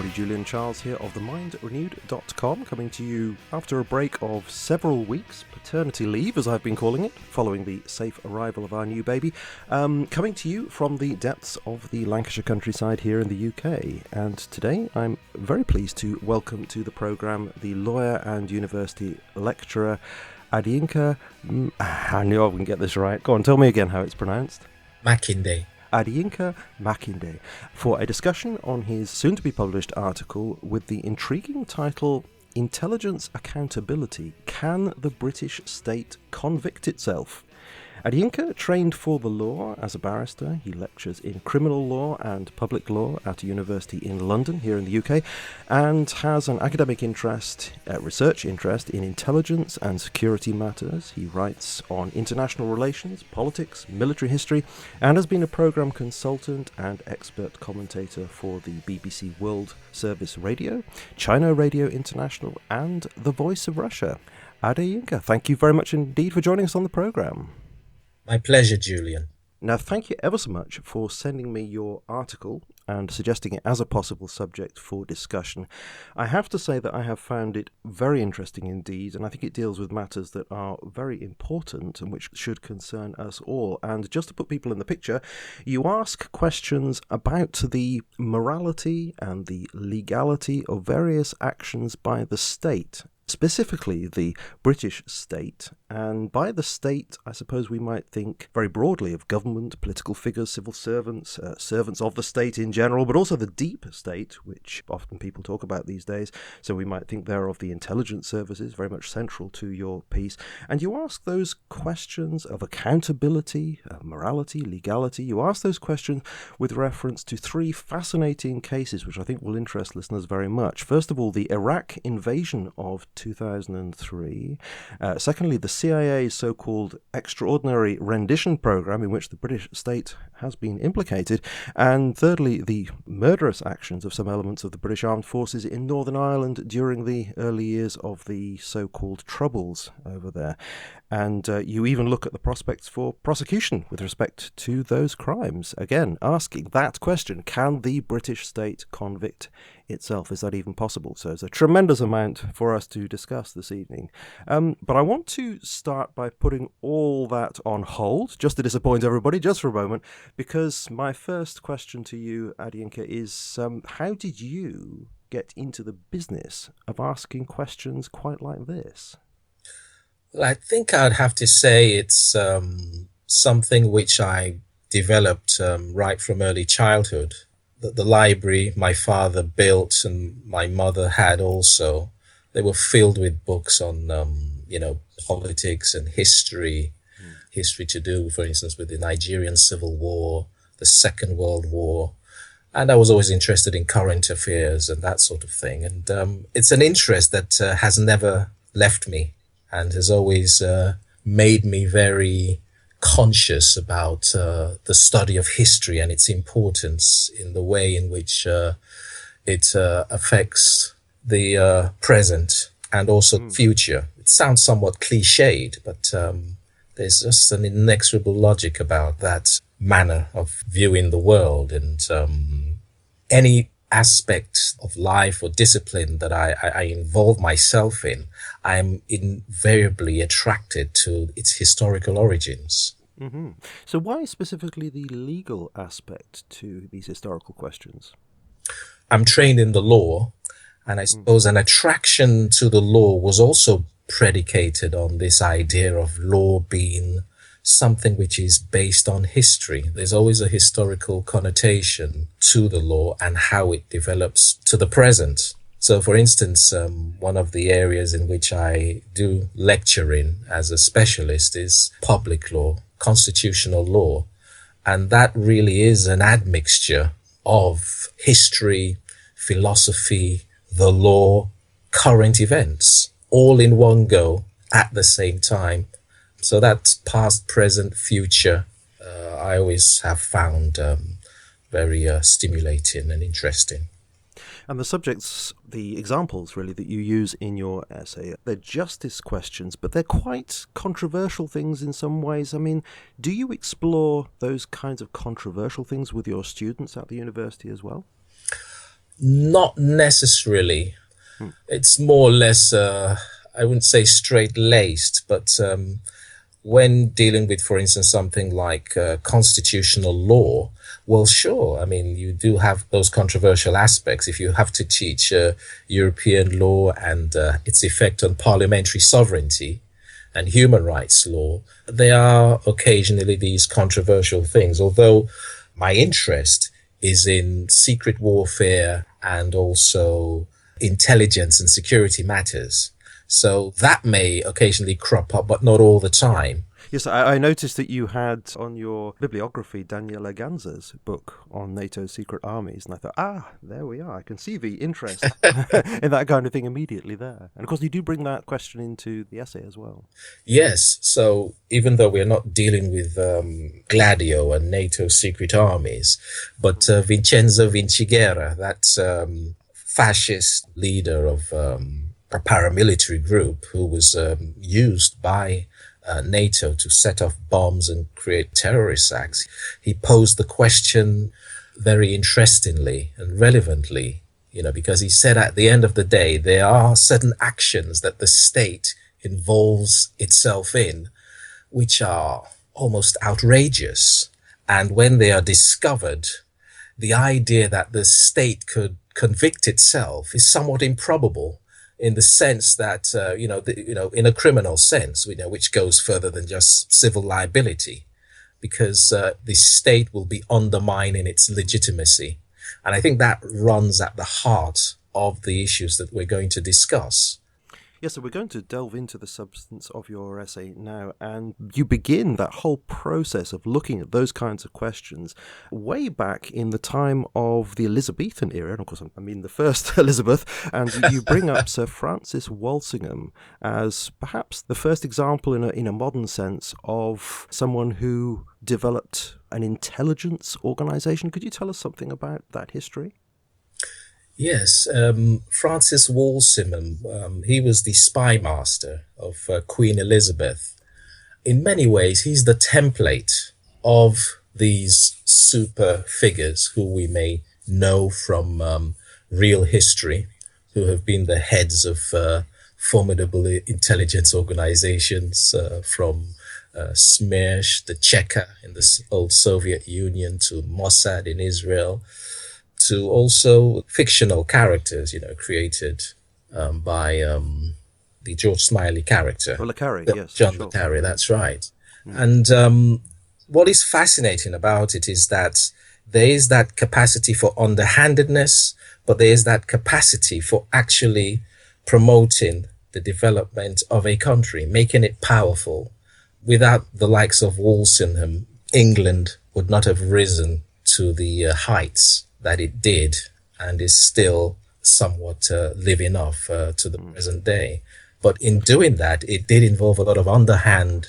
everybody. Julian Charles here of themindrenewed.com, coming to you after a break of several weeks, paternity leave as I've been calling it, following the safe arrival of our new baby, coming to you from the depths of the Lancashire countryside here in the UK. And today I'm very pleased to welcome to the programme the lawyer and university lecturer Adeyinka, I knew I wouldn't get this right. Go on, tell me again how it's pronounced. Makinde. Adeyinka Makinde, for a discussion on his soon-to-be-published article with the intriguing title, Intelligence Accountability, Can the British State Convict Itself? Adeyinka trained for the law as a barrister. He lectures in criminal law and public law at a university in London, here in the UK, and has an academic interest, research interest in intelligence and security matters. He writes on international relations, politics, military history, and has been a programme consultant and expert commentator for the BBC World Service Radio, China Radio International, and The Voice of Russia. Adeyinka, thank you very much indeed for joining us on the programme. My pleasure, Julian. Now, thank you ever so much for sending me your article and suggesting it as a possible subject for discussion. I have to say that I have found it very interesting indeed, and I think it deals with matters that are very important and which should concern us all. And just to put people in the picture, you ask questions about the morality and the legality of various actions by the state, specifically the British state. And by the state, I suppose we might think very broadly of government, political figures, civil servants, servants of the state in general, but also the deep state, which often people talk about these days. So we might think there of the intelligence services, very much central to your piece. And you ask those questions of accountability, morality, legality. You ask those questions with reference to three fascinating cases, which I think will interest listeners very much. First of all, the Iraq invasion of 2003. Secondly, the CIA's so-called extraordinary rendition program in which the British state has been implicated. And thirdly, the murderous actions of some elements of the British Armed Forces in Northern Ireland during the early years of the so-called Troubles over there. And you even look at the prospects for prosecution with respect to those crimes. Again, asking that question, can the British state convict itself? Is that even possible? So there's a tremendous amount for us to discuss this evening. But I want to start by putting all that on hold, just to disappoint everybody, just for a moment, because my first question to you, Adeyinka, is how did you get into the business of asking questions quite like this? Well, I think I'd have to say it's something which I developed right from early childhood. The library my father built and my mother had also, they were filled with books on, politics and history, history to do, for instance, with the Nigerian Civil War, the Second World War. And I was always interested in current affairs and that sort of thing. And it's an interest that has never left me and has always made me very conscious about the study of history and its importance in the way in which it affects the present and also the future. It sounds somewhat cliched, but there's just an inexorable logic about that manner of viewing the world, and any aspect of life or discipline that I involve myself in, I'm invariably attracted to its historical origins. Mm-hmm. So why specifically the legal aspect to these historical questions? I'm trained in the law, and I suppose an attraction to the law was also predicated on this idea of law being something which is based on history. There's always a historical connotation to the law and how it develops to the present. So, for instance, one of the areas in which I do lecture in as a specialist is public law, constitutional law. And that really is an admixture of history, philosophy, the law, current events, all in one go at the same time. So that's past, present, future. I always have found very stimulating and interesting. And the subjects, the examples really that you use in your essay, they're justice questions, but they're quite controversial things in some ways. I mean, do you explore those kinds of controversial things with your students at the university as well? Not necessarily. Hmm. It's more or less, I wouldn't say straight-laced, but when dealing with, for instance, something like constitutional law, well, sure. I mean, you do have those controversial aspects. If you have to teach European law and its effect on parliamentary sovereignty and human rights law, there are occasionally these controversial things, although my interest is in secret warfare and also intelligence and security matters. So that may occasionally crop up, but not all the time. Yes, I noticed that you had on your bibliography Daniela Ganza's book on NATO's secret armies, and I thought, there we are. I can see the interest in that kind of thing immediately there. And of course, you do bring that question into the essay as well. Yes, so even though we're not dealing with Gladio and NATO's secret armies, but Vincenzo Vinciguerra, that fascist leader of a paramilitary group who was used by NATO to set off bombs and create terrorist acts. He posed the question very interestingly and relevantly, because he said at the end of the day, there are certain actions that the state involves itself in, which are almost outrageous. And when they are discovered, the idea that the state could convict itself is somewhat improbable, in the sense that, in a criminal sense, which goes further than just civil liability, because the state will be undermining its legitimacy. And I think that runs at the heart of the issues that we're going to discuss. Yes, so we're going to delve into the substance of your essay now, and you begin that whole process of looking at those kinds of questions way back in the time of the Elizabethan era, and of course I mean the first Elizabeth, and you bring up Sir Francis Walsingham as perhaps the first example in a modern sense of someone who developed an intelligence organization. Could you tell us something about that history? Yes, Francis Walsingham, he was the spy master of Queen Elizabeth. In many ways, he's the template of these super figures who we may know from real history, who have been the heads of formidable intelligence organizations, from Smersh, the Cheka in the old Soviet Union, to Mossad in Israel, to also fictional characters, created by the George Smiley character. Le Carre, yes. John sure. Le Carre, that's right. Mm. And what is fascinating about it is that there is that capacity for underhandedness, but there is that capacity for actually promoting the development of a country, making it powerful. Without the likes of Walsingham, England would not have risen to the heights that it did, and is still somewhat living off to the present day. But in doing that, it did involve a lot of underhand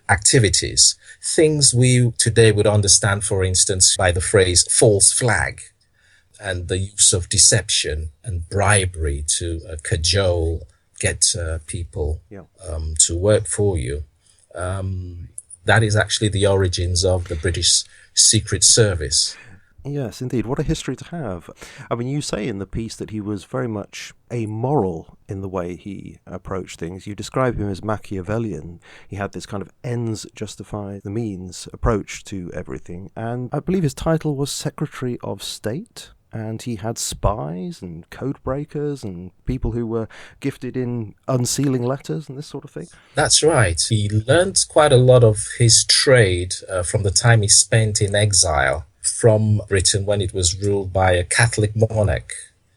activities, things we today would understand, for instance, by the phrase false flag, and the use of deception and bribery to cajole, get people to work for you. That is actually the origins of the British Secret Service. Yes, indeed. What a history to have. I mean, you say in the piece that he was very much amoral in the way he approached things. You describe him as Machiavellian. He had this kind of ends justify the means approach to everything. And I believe his title was Secretary of State. And he had spies and code breakers and people who were gifted in unsealing letters and this sort of thing. That's right. He learned quite a lot of his trade from the time he spent in exile from Britain when it was ruled by a Catholic monarch.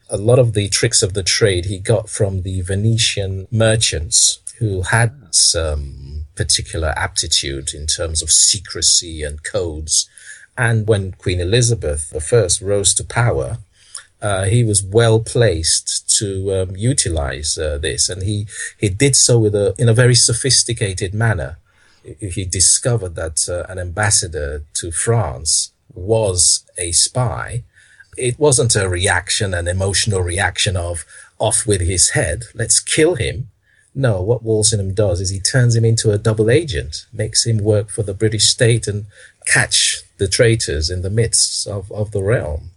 A lot of the tricks of the trade he got from the Venetian merchants who had some particular aptitude in terms of secrecy and codes. And when Queen Elizabeth I rose to power, he was well placed to utilize this. And he did so in a very sophisticated manner. He discovered that an ambassador to France was a spy. It wasn't a reaction, an emotional reaction of off with his head, let's kill him. No, what Walsingham does is he turns him into a double agent, makes him work for the British state and catch the traitors in the midst of the realm.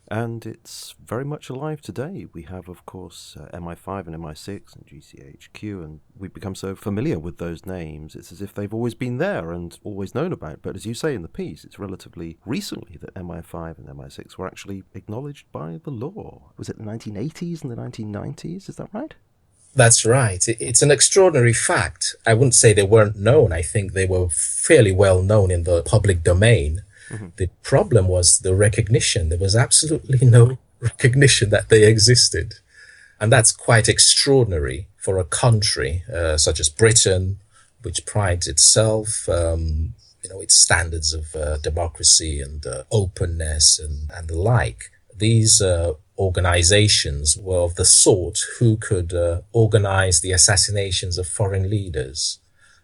And it's very much alive today. We have, of course, MI5 and MI6 and GCHQ, and we've become so familiar with those names. It's as if they've always been there and always known about. But as you say in the piece, it's relatively recently that MI5 and MI6 were actually acknowledged by the law. Was it the 1980s and the 1990s? Is that right? That's right. It's an extraordinary fact. I wouldn't say they weren't known. I think they were fairly well known in the public domain. Mm-hmm. The problem was the recognition. There was absolutely no recognition that they existed. And that's quite extraordinary for a country such as Britain, which prides itself, its standards of democracy and openness and the like. These organizations were of the sort who could organize the assassinations of foreign leaders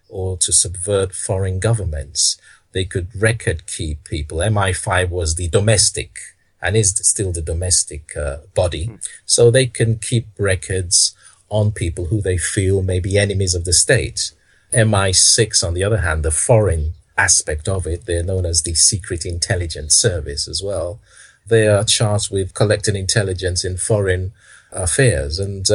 or to subvert foreign governments. They could record keep people. MI5 was the domestic and is still the domestic body. So they can keep records on people who they feel may be enemies of the state. MI6, on the other hand, the foreign aspect of it, they're known as the Secret Intelligence Service as well. They are charged with collecting intelligence in foreign affairs. And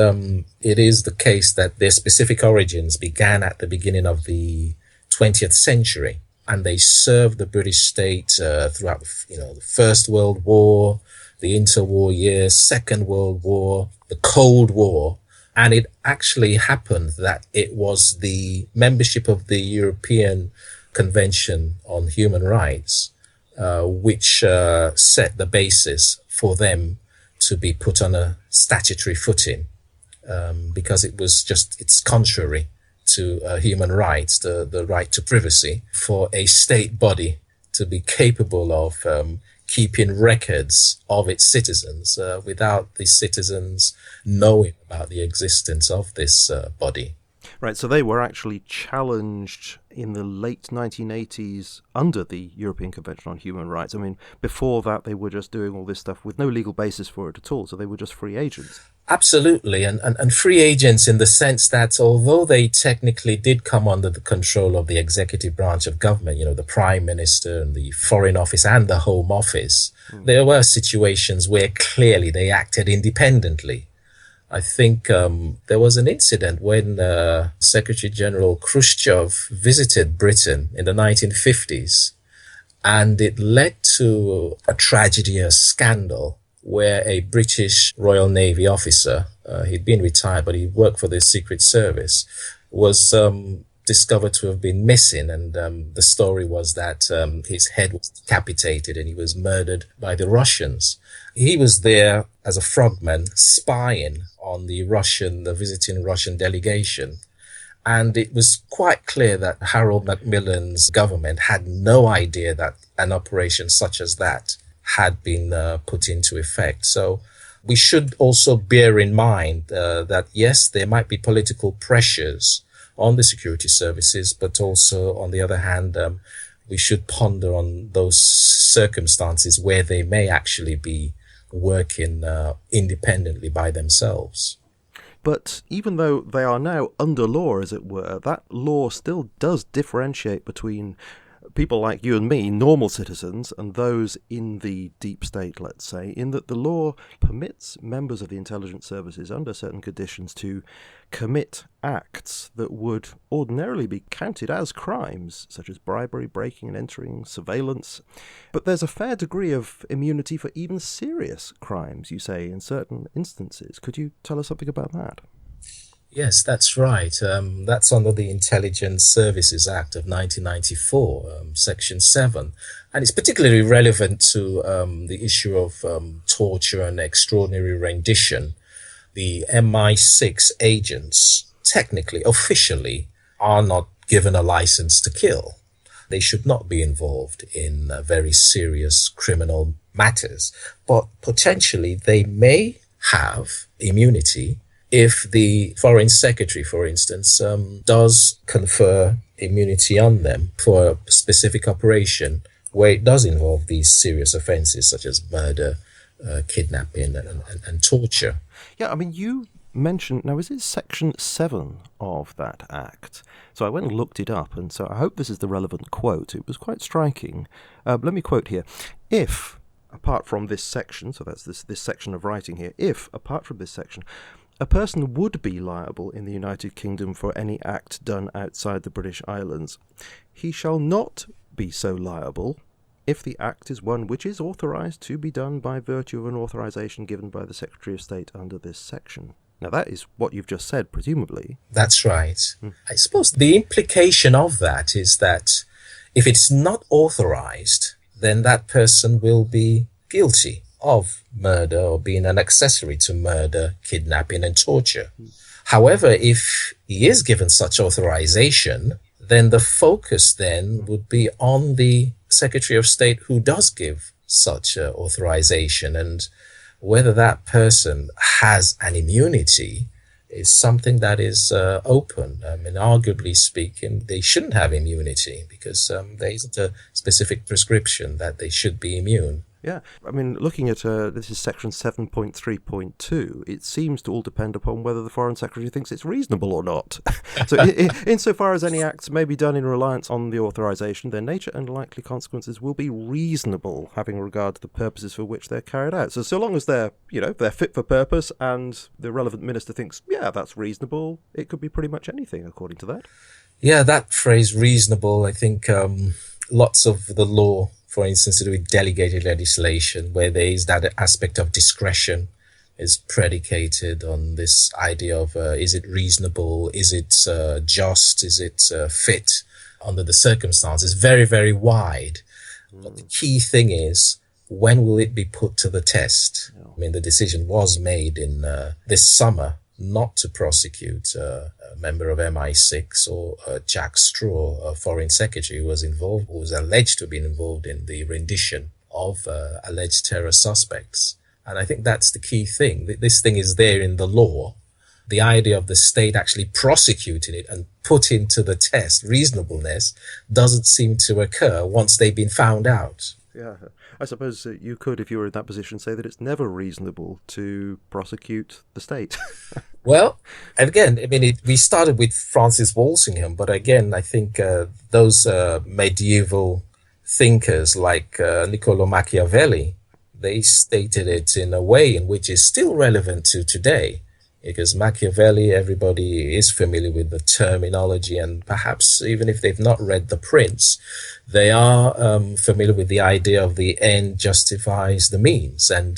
it is the case that their specific origins began at the beginning of the 20th century. And they served the British state throughout, the First World War, the interwar years, Second World War, the Cold War. And it actually happened that it was the membership of the European Convention on Human Rights which set the basis for them to be put on a statutory footing because it's contrary to human rights, the right to privacy, for a state body to be capable of keeping records of its citizens without the citizens knowing about the existence of this body. Right, so they were actually challenged in the late 1980s under the European Convention on Human Rights. I mean, before that, they were just doing all this stuff with no legal basis for it at all, so they were just free agents. Absolutely, and free agents in the sense that although they technically did come under the control of the executive branch of government, the Prime Minister and the Foreign Office and the Home Office, there were situations where clearly they acted independently. I think there was an incident when Secretary General Khrushchev visited Britain in the 1950s, and it led to a tragedy, a scandal, where a British Royal Navy officer, he'd been retired, but he worked for the Secret Service, was discovered to have been missing. And the story was that his head was decapitated and he was murdered by the Russians. He was there as a frogman spying on the visiting Russian delegation. And it was quite clear that Harold Macmillan's government had no idea that an operation such as that had been put into effect. So we should also bear in mind that, yes, there might be political pressures on the security services, but also, on the other hand, we should ponder on those circumstances where they may actually be working independently by themselves. But even though they are now under law, as it were, that law still does differentiate between people like you and me, normal citizens, and those in the deep state, let's say, in that the law permits members of the intelligence services under certain conditions to commit acts that would ordinarily be counted as crimes, such as bribery, breaking and entering, surveillance. But there's a fair degree of immunity for even serious crimes, you say, in certain instances. Could you tell us something about that? Yes, that's right. That's under the Intelligence Services Act of 1994, Section 7. And it's particularly relevant to the issue of torture and extraordinary rendition. The MI6 agents, technically, officially, are not given a license to kill. They should not be involved in very serious criminal matters. But potentially, they may have immunity if the Foreign Secretary, for instance, does confer immunity on them for a specific operation where it does involve these serious offences such as murder, kidnapping and torture. Yeah, I mean, you mentioned, now is it Section 7 of that Act? So I went and looked it up, and so I hope this is the relevant quote. It was quite striking. Let me quote here. If apart from this section, so that's this section of writing here, if, apart from this section, a person would be liable in the United Kingdom for any act done outside the British Islands, he shall not be so liable if the act is one which is authorised to be done by virtue of an authorisation given by the Secretary of State under this section. Now, that is what you've just said, presumably. That's right. I suppose the implication of that is that if it's not authorised, then that person will be guilty of murder or being an accessory to murder, kidnapping and torture. However, if he is given such authorization, then the focus then would be on the Secretary of State who does give such authorization, and whether that person has an immunity is something that is open. Arguably speaking, they shouldn't have immunity because there isn't a specific prescription that they should be immune. Yeah, looking at this is section 7.3.2, it seems to all depend upon whether the Foreign Secretary thinks it's reasonable or not. So insofar as any acts may be done in reliance on the authorization, their nature and likely consequences will be reasonable, having regard to the purposes for which they're carried out. So long as they're fit for purpose and the relevant minister thinks, yeah, that's reasonable, it could be pretty much anything according to that. Yeah, that phrase reasonable, I think lots of the law, for instance, to do with delegated legislation, where there is that aspect of discretion, is predicated on this idea of is it reasonable, is it just, is it fit under the circumstances, very, very wide. But the key thing is, when will it be put to the test? The decision was made in this summer not to prosecute a member of MI6 or Jack Straw, a foreign secretary who was alleged to have been involved in the rendition of alleged terror suspects. And I think that's the key thing. This thing is there in the law. The idea of the state actually prosecuting it and putting to the test reasonableness doesn't seem to occur once they've been found out. Yeah, I suppose you could, if you were in that position, say that it's never reasonable to prosecute the state. Well, again, we started with Francis Walsingham, but again, I think those medieval thinkers like Niccolo Machiavelli, they stated it in a way in which is still relevant to today. Because Machiavelli, everybody is familiar with the terminology, and perhaps even if they've not read The Prince, they are familiar with the idea of the end justifies the means. And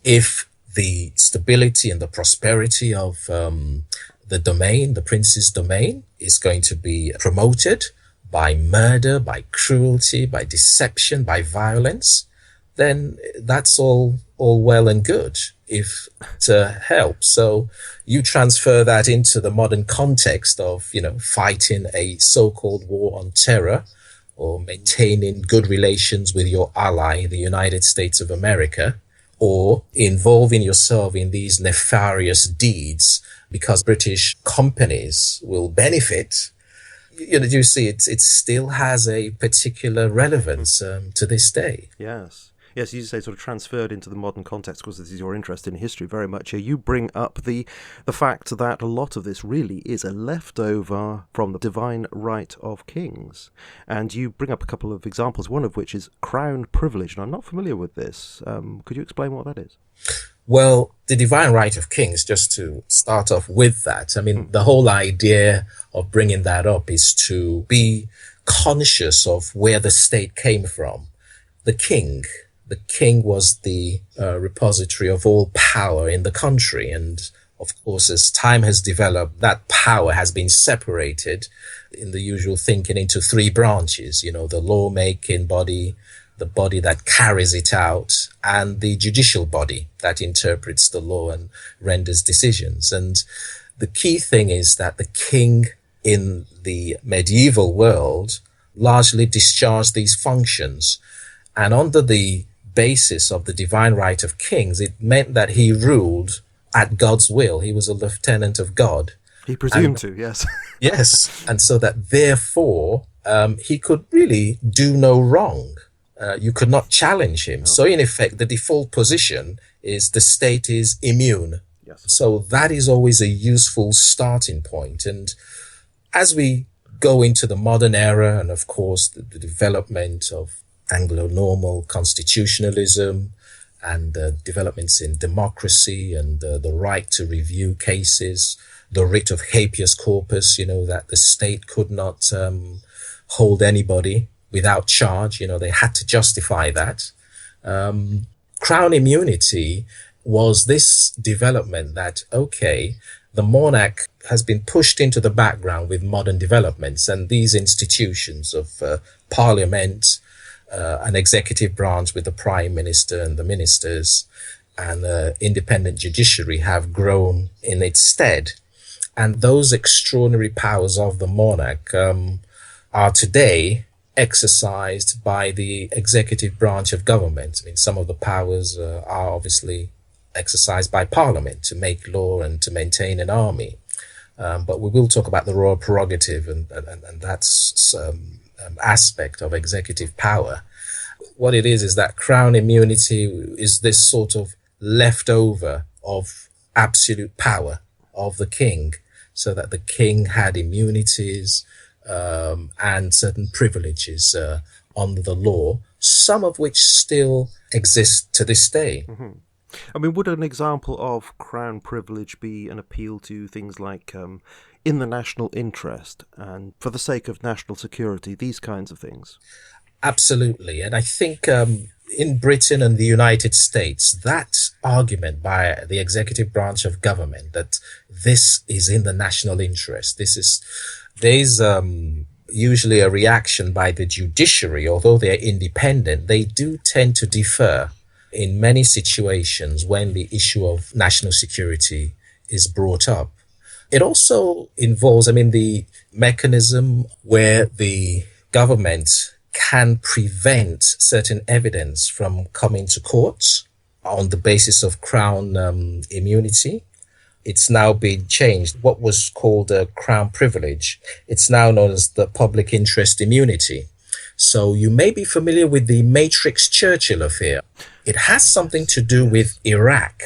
if the stability and the prosperity of the domain, the prince's domain, is going to be promoted by murder, by cruelty, by deception, by violence, then that's all well and good if it helps. So you transfer that into the modern context of, fighting a so-called war on terror or maintaining good relations with your ally, the United States of America, or involving yourself in these nefarious deeds because British companies will benefit. You see, it still has a particular relevance to this day. Yes, you say sort of transferred into the modern context because this is your interest in history very much here. You bring up the fact that a lot of this really is a leftover from the divine right of kings. And you bring up a couple of examples, one of which is crown privilege. And I'm not familiar with this. Could you explain what that is? Well, the divine right of kings, just to start off with that, the whole idea of bringing that up is to be conscious of where the state came from. The king was the repository of all power in the country. And of course, as time has developed, that power has been separated in the usual thinking into three branches, the lawmaking body, the body that carries it out, and the judicial body that interprets the law and renders decisions. And the key thing is that the king in the medieval world largely discharged these functions. And under the basis of the divine right of kings, it meant that he ruled at God's will. He was a lieutenant of God. He presumed to, yes. Yes. And so that therefore, he could really do no wrong. You could not challenge him. No. So in effect, the default position is the state is immune. Yes. So that is always a useful starting point. And as we go into the modern era, and of course the development of Anglo-normal constitutionalism and developments in democracy and the right to review cases, the writ of habeas corpus, that the state could not hold anybody without charge. They had to justify that. Crown immunity was this development that, okay, the monarch has been pushed into the background with modern developments, and these institutions of parliament, an executive branch with the prime minister and the ministers, and the independent judiciary have grown in its stead. And those extraordinary powers of the monarch are today exercised by the executive branch of government. I mean, some of the powers are obviously exercised by Parliament to make law and to maintain an army. But we will talk about the royal prerogative and that's aspect of executive power. What it is that crown immunity is this sort of leftover of absolute power of the king, so that the king had immunities and certain privileges under the law, some of which still exist to this day. Mm-hmm. I mean, would an example of crown privilege be an appeal to things like in the national interest and for the sake of national security, these kinds of things? Absolutely. And I think in Britain and the United States, that argument by the executive branch of government that this is in the national interest, there's usually a reaction by the judiciary. Although they're independent, they do tend to defer in many situations when the issue of national security is brought up. It also involves, the mechanism where the government can prevent certain evidence from coming to court on the basis of crown immunity. It's now been changed. What was called a crown privilege, it's now known as the public interest immunity. So you may be familiar with the Matrix Churchill affair. It has something to do with Iraq.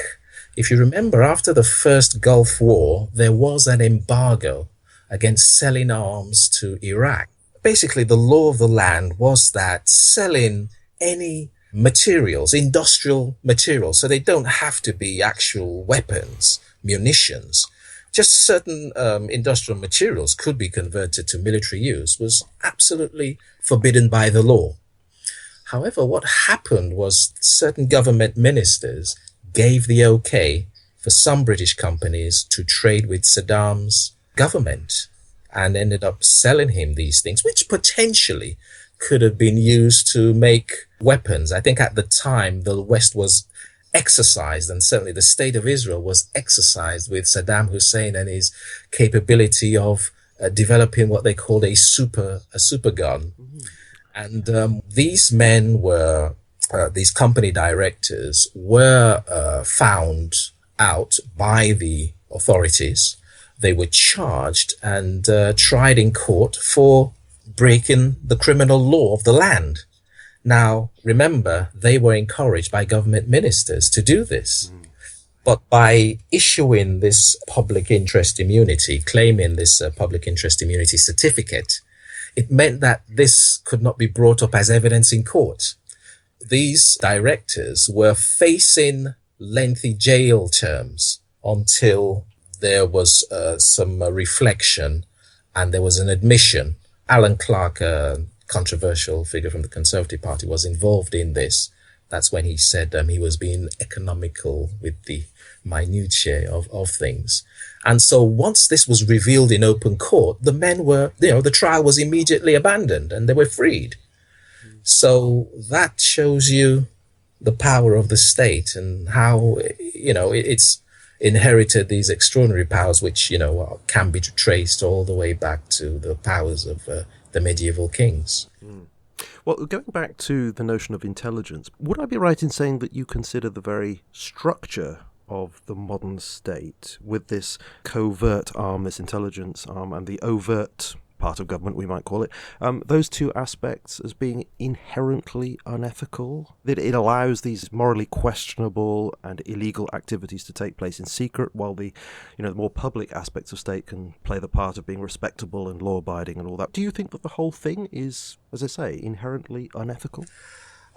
If you remember, after the first Gulf War, there was an embargo against selling arms to Iraq. Basically, the law of the land was that selling any materials, industrial materials, so they don't have to be actual weapons, munitions, just certain industrial materials could be converted to military use, was absolutely forbidden by the law. However, what happened was certain government ministers gave the okay for some British companies to trade with Saddam's government and ended up selling him these things, which potentially could have been used to make weapons. I think at the time, the West was exercised, and certainly the state of Israel was exercised with Saddam Hussein and his capability of developing what they called a super gun. Mm-hmm. And these men were, these company directors were found out by the authorities. They were charged and tried in court for breaking the criminal law of the land. Now, remember, they were encouraged by government ministers to do this. Mm. But by issuing this public interest immunity, claiming this public interest immunity certificate, it meant that this could not be brought up as evidence in court. These directors were facing lengthy jail terms until there was some reflection and there was an admission. Alan Clark, controversial figure from the Conservative Party, was involved in this. That's when he said he was being economical with the minutiae of things. And so once this was revealed in open court, the men were, the trial was immediately abandoned and they were freed. So that shows you the power of the state and how, it's inherited these extraordinary powers, which, can be traced all the way back to the powers of the medieval kings. Mm. Well, going back to the notion of intelligence, would I be right in saying that you consider the very structure of the modern state with this covert arm, this intelligence arm, and the overt part of government, we might call it, those two aspects as being inherently unethical? That it allows these morally questionable and illegal activities to take place in secret, while the more public aspects of state can play the part of being respectable and law-abiding and all that. Do you think that the whole thing is, as I say, inherently unethical?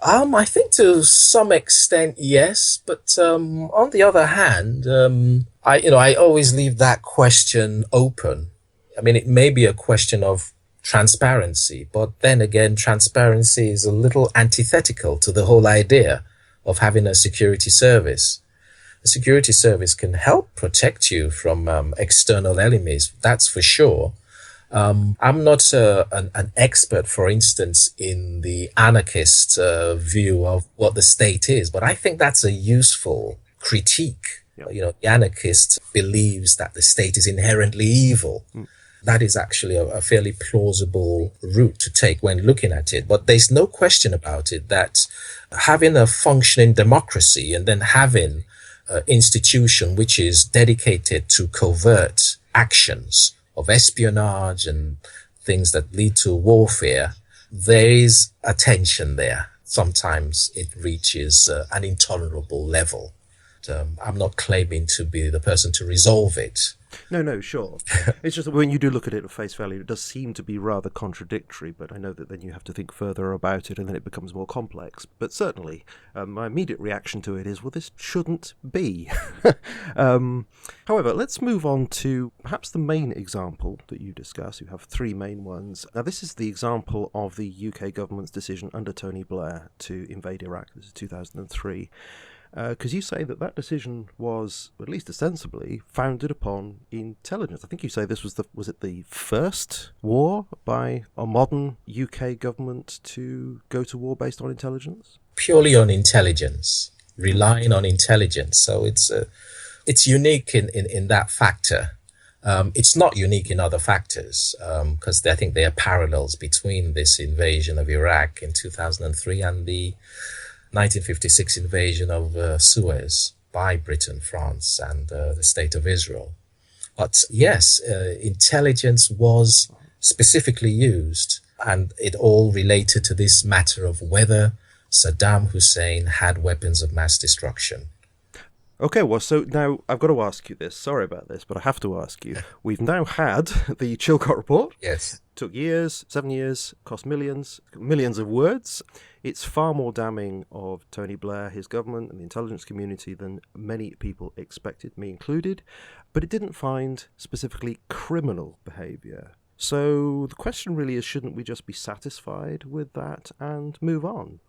I think to some extent, yes, but on the other hand, I always leave that question open. I mean, it may be a question of transparency, but then again, transparency is a little antithetical to the whole idea of having a security service. A security service can help protect you from external enemies, that's for sure. I'm not an expert, for instance, in the anarchist view of what the state is, but I think that's a useful critique. The anarchist believes that the state is inherently evil. That is actually a fairly plausible route to take when looking at it. But there's no question about it that having a functioning democracy and then having an institution which is dedicated to covert actions of espionage and things that lead to warfare, there is a tension there. Sometimes it reaches an intolerable level. I'm not claiming to be the person to resolve it. No, sure. It's just that when you do look at it at face value, it does seem to be rather contradictory, but I know that then you have to think further about it and then it becomes more complex. But certainly, my immediate reaction to it is, well, this shouldn't be. However, let's move on to perhaps the main example that you discuss. You have three main ones. Now, this is the example of the UK government's decision under Tony Blair to invade Iraq. This is 2003. Because you say that decision was, at least ostensibly, founded upon intelligence. I think you say this was it the first war by a modern UK government to go to war based on intelligence? Purely on intelligence, relying on intelligence. So it's unique in that factor. It's not unique in other factors, because I think there are parallels between this invasion of Iraq in 2003 and the 1956 invasion of Suez by Britain, France, and the State of Israel. But yes, intelligence was specifically used, and it all related to this matter of whether Saddam Hussein had weapons of mass destruction. Okay, well, so now I've got to ask you this. Sorry about this, but I have to ask you. We've now had the Chilcot report. Yes. Took years, 7 years, cost millions of words. It's far more damning of Tony Blair, his government, and the intelligence community than many people expected, me included. But it didn't find specifically criminal behaviour. So the question really is, shouldn't we just be satisfied with that and move on?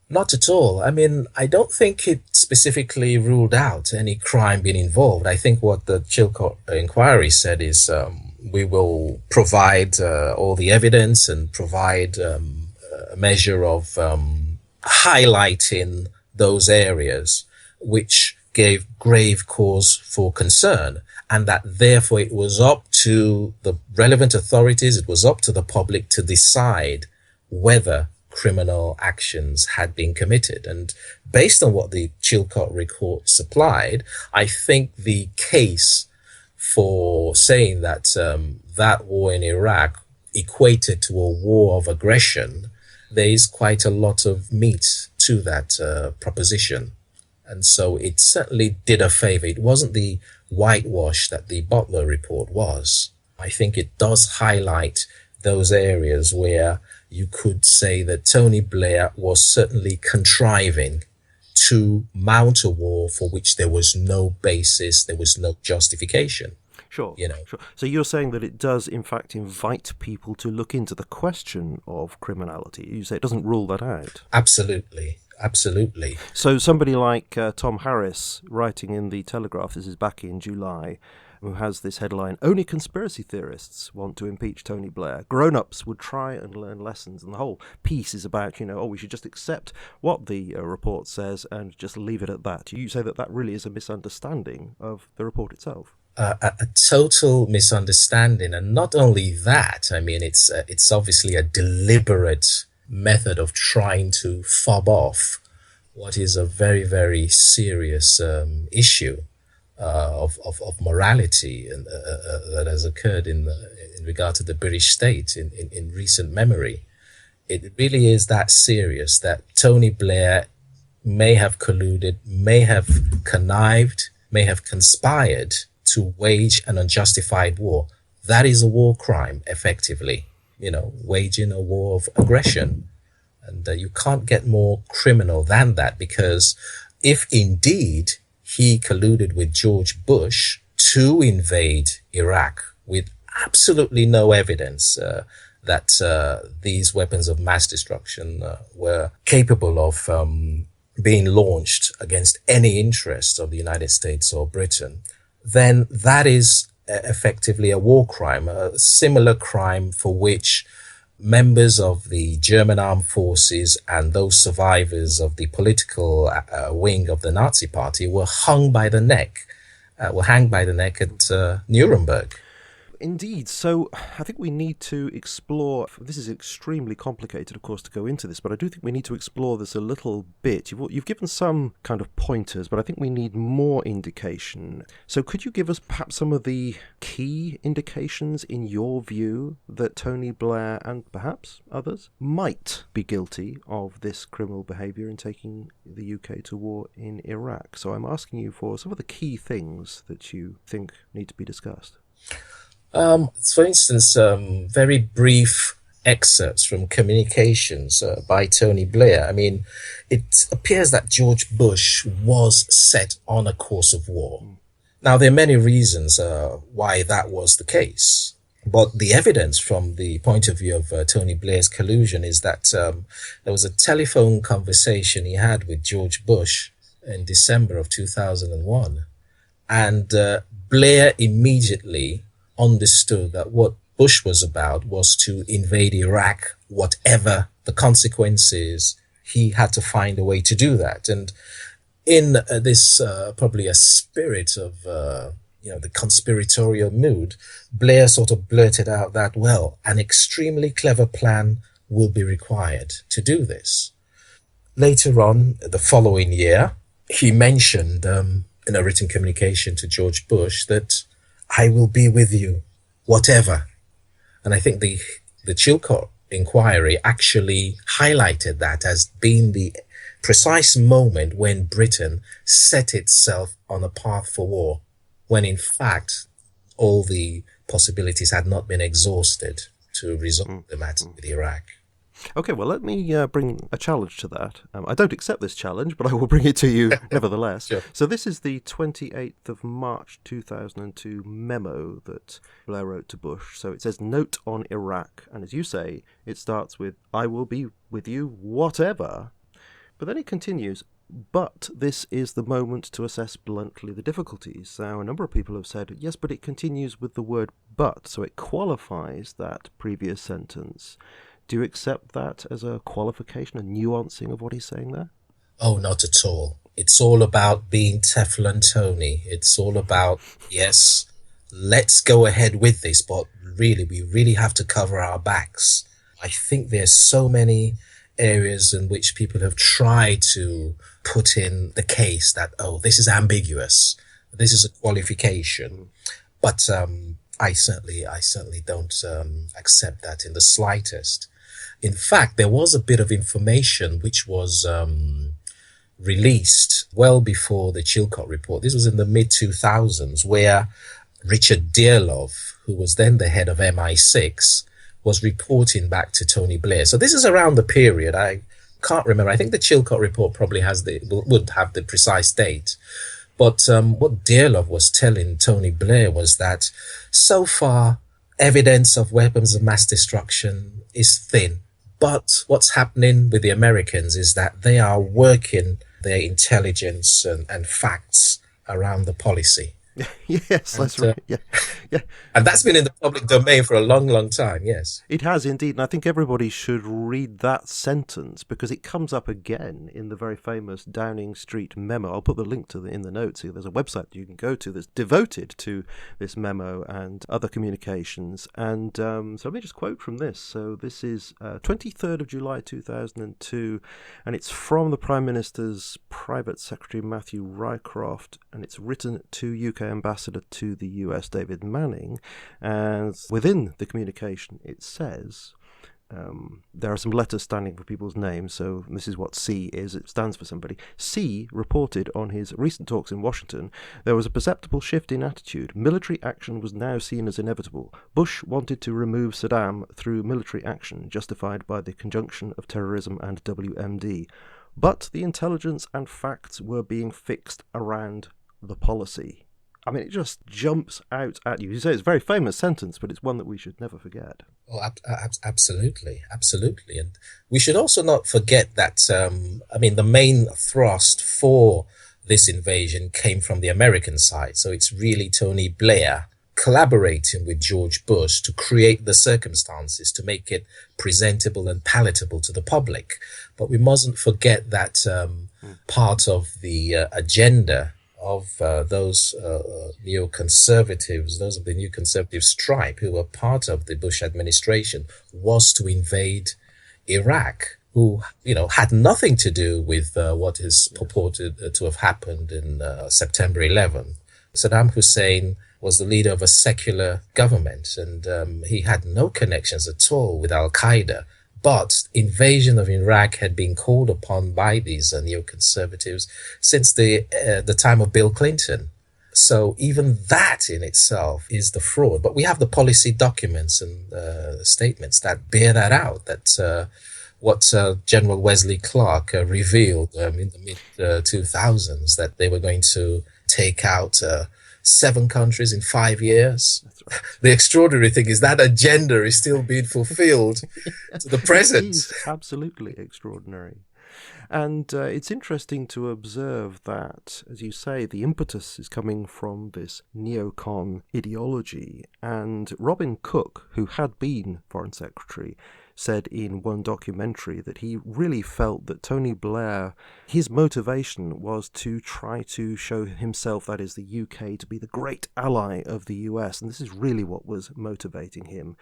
Not at all. I mean, I don't think it specifically ruled out any crime being involved. I think what the Chilcot inquiry said is we will provide all the evidence and provide a measure of highlighting those areas which gave grave cause for concern, and that therefore it was up to the relevant authorities, it was up to the public to decide whether criminal actions had been committed. And based on what the Chilcot report supplied, I think the case for saying that that war in Iraq equated to a war of aggression, there is quite a lot of meat to that proposition. And so it certainly did a favor. It wasn't the whitewash that the Butler report was. I think it does highlight those areas where you could say that Tony Blair was certainly contriving to mount a war for which there was no basis, there was no justification. Sure. Sure. So you're saying that it does, in fact, invite people to look into the question of criminality. You say it doesn't rule that out. Absolutely. So somebody like Tom Harris, writing in The Telegraph, this is back in July, who has this headline, "Only conspiracy theorists want to impeach Tony Blair. Grown-ups would try and learn lessons." And the whole piece is about, we should just accept what the report says and just leave it at that. You say that really is a misunderstanding of the report itself. A total misunderstanding. And not only that, I mean, it's obviously a deliberate method of trying to fob off what is a very, very serious issue. of morality and, that has occurred in regard to the British state in recent memory. It really is that serious that Tony Blair may have colluded, may have connived, may have conspired to wage an unjustified war. That is a war crime, effectively, waging a war of aggression. And you can't get more criminal than that, because if indeed he colluded with George Bush to invade Iraq with absolutely no evidence that these weapons of mass destruction were capable of being launched against any interest of the United States or Britain, then that is effectively a war crime, a similar crime for which members of the German armed forces and those survivors of the political wing of the Nazi party were hanged by the neck at Nuremberg. Indeed. So I think we need to explore, this is extremely complicated, of course, to go into this, but I do think we need to explore this a little bit. You've given some kind of pointers, but I think we need more indication. So could you give us perhaps some of the key indications in your view that Tony Blair and perhaps others might be guilty of this criminal behaviour in taking the UK to war in Iraq? So I'm asking you for some of the key things that you think need to be discussed. For instance, very brief excerpts from communications by Tony Blair. I mean, it appears that George Bush was set on a course of war. Now, there are many reasons why that was the case. But the evidence from the point of view of Tony Blair's collusion is that there was a telephone conversation he had with George Bush in December of 2001. And Blair immediately understood that what Bush was about was to invade Iraq, whatever the consequences. He had to find a way to do that. And in this probably a spirit of the conspiratorial mood, Blair sort of blurted out that, well, an extremely clever plan will be required to do this. Later on, the following year, he mentioned in a written communication to George Bush that I will be with you, whatever. And I think the Chilcot inquiry actually highlighted that as being the precise moment when Britain set itself on a path for war, when in fact all the possibilities had not been exhausted to resolve the matter with Iraq. Okay, well, let me bring a challenge to that. I don't accept this challenge, but I will bring it to you nevertheless. Sure. So this is the 28th of March 2002 memo that Blair wrote to Bush. So it says, note on Iraq. And as you say, it starts with, I will be with you, whatever. But then it continues, but this is the moment to assess bluntly the difficulties. Now, a number of people have said, yes, but it continues with the word but. So it qualifies that previous sentence. Do you accept that as a qualification, a nuancing of what he's saying there? Oh, not at all. It's all about being Teflon Tony. It's all about, yes, let's go ahead with this, but really, we really have to cover our backs. I think there's so many areas in which people have tried to put in the case that, oh, this is ambiguous. This is a qualification. But I certainly don't accept that in the slightest. In fact, there was a bit of information which was released well before the Chilcot report. This was in the mid-2000s, where Richard Dearlove, who was then the head of MI6, was reporting back to Tony Blair. So this is around the period. I can't remember. I think the Chilcot report probably would have the precise date. But what Dearlove was telling Tony Blair was that so far evidence of weapons of mass destruction is thin. But what's happening with the Americans is that they are working their intelligence and facts around the policy. Yes, that's right. Yeah. And that's been in the public domain for a long, long time, yes. It has indeed, and I think everybody should read that sentence because it comes up again in the very famous Downing Street memo. I'll put the link to in the notes. There's a website that you can go to that's devoted to this memo and other communications. And so let me just quote from this. So this is 23rd of July 2002, and it's from the Prime Minister's Private Secretary Matthew Rycroft, and it's written to UK Ambassador to the US, David Manning. And within the communication, it says... there are some letters standing for people's names, so this is what C is. It stands for somebody. C reported on his recent talks in Washington there was a perceptible shift in attitude. Military action was now seen as inevitable. Bush wanted to remove Saddam through military action, justified by the conjunction of terrorism and WMD. But the intelligence and facts were being fixed around the policy. I mean, it just jumps out at you. You say it's a very famous sentence, but it's one that we should never forget. Oh, absolutely, absolutely. And we should also not forget that, the main thrust for this invasion came from the American side. So it's really Tony Blair collaborating with George Bush to create the circumstances to make it presentable and palatable to the public. But we mustn't forget that part of the agenda of those neoconservatives, those of the new conservative stripe who were part of the Bush administration, was to invade Iraq, who, had nothing to do with what is purported to have happened in September 11. Saddam Hussein was the leader of a secular government, and he had no connections at all with Al-Qaeda. But invasion of Iraq had been called upon by these neoconservatives since the time of Bill Clinton. So even that in itself is the fraud. But we have the policy documents and statements that bear that out, that what General Wesley Clark revealed in the mid-2000s, that they were going to take out 7 countries in 5 years. That's right. The extraordinary thing is that agenda is still being fulfilled to the present. It is absolutely extraordinary. And it's interesting to observe that, as you say, the impetus is coming from this neocon ideology. And Robin Cook, who had been Foreign Secretary, said in one documentary that he really felt that Tony Blair, his motivation was to try to show himself, that is the UK, to be the great ally of the US, and this is really what was motivating him.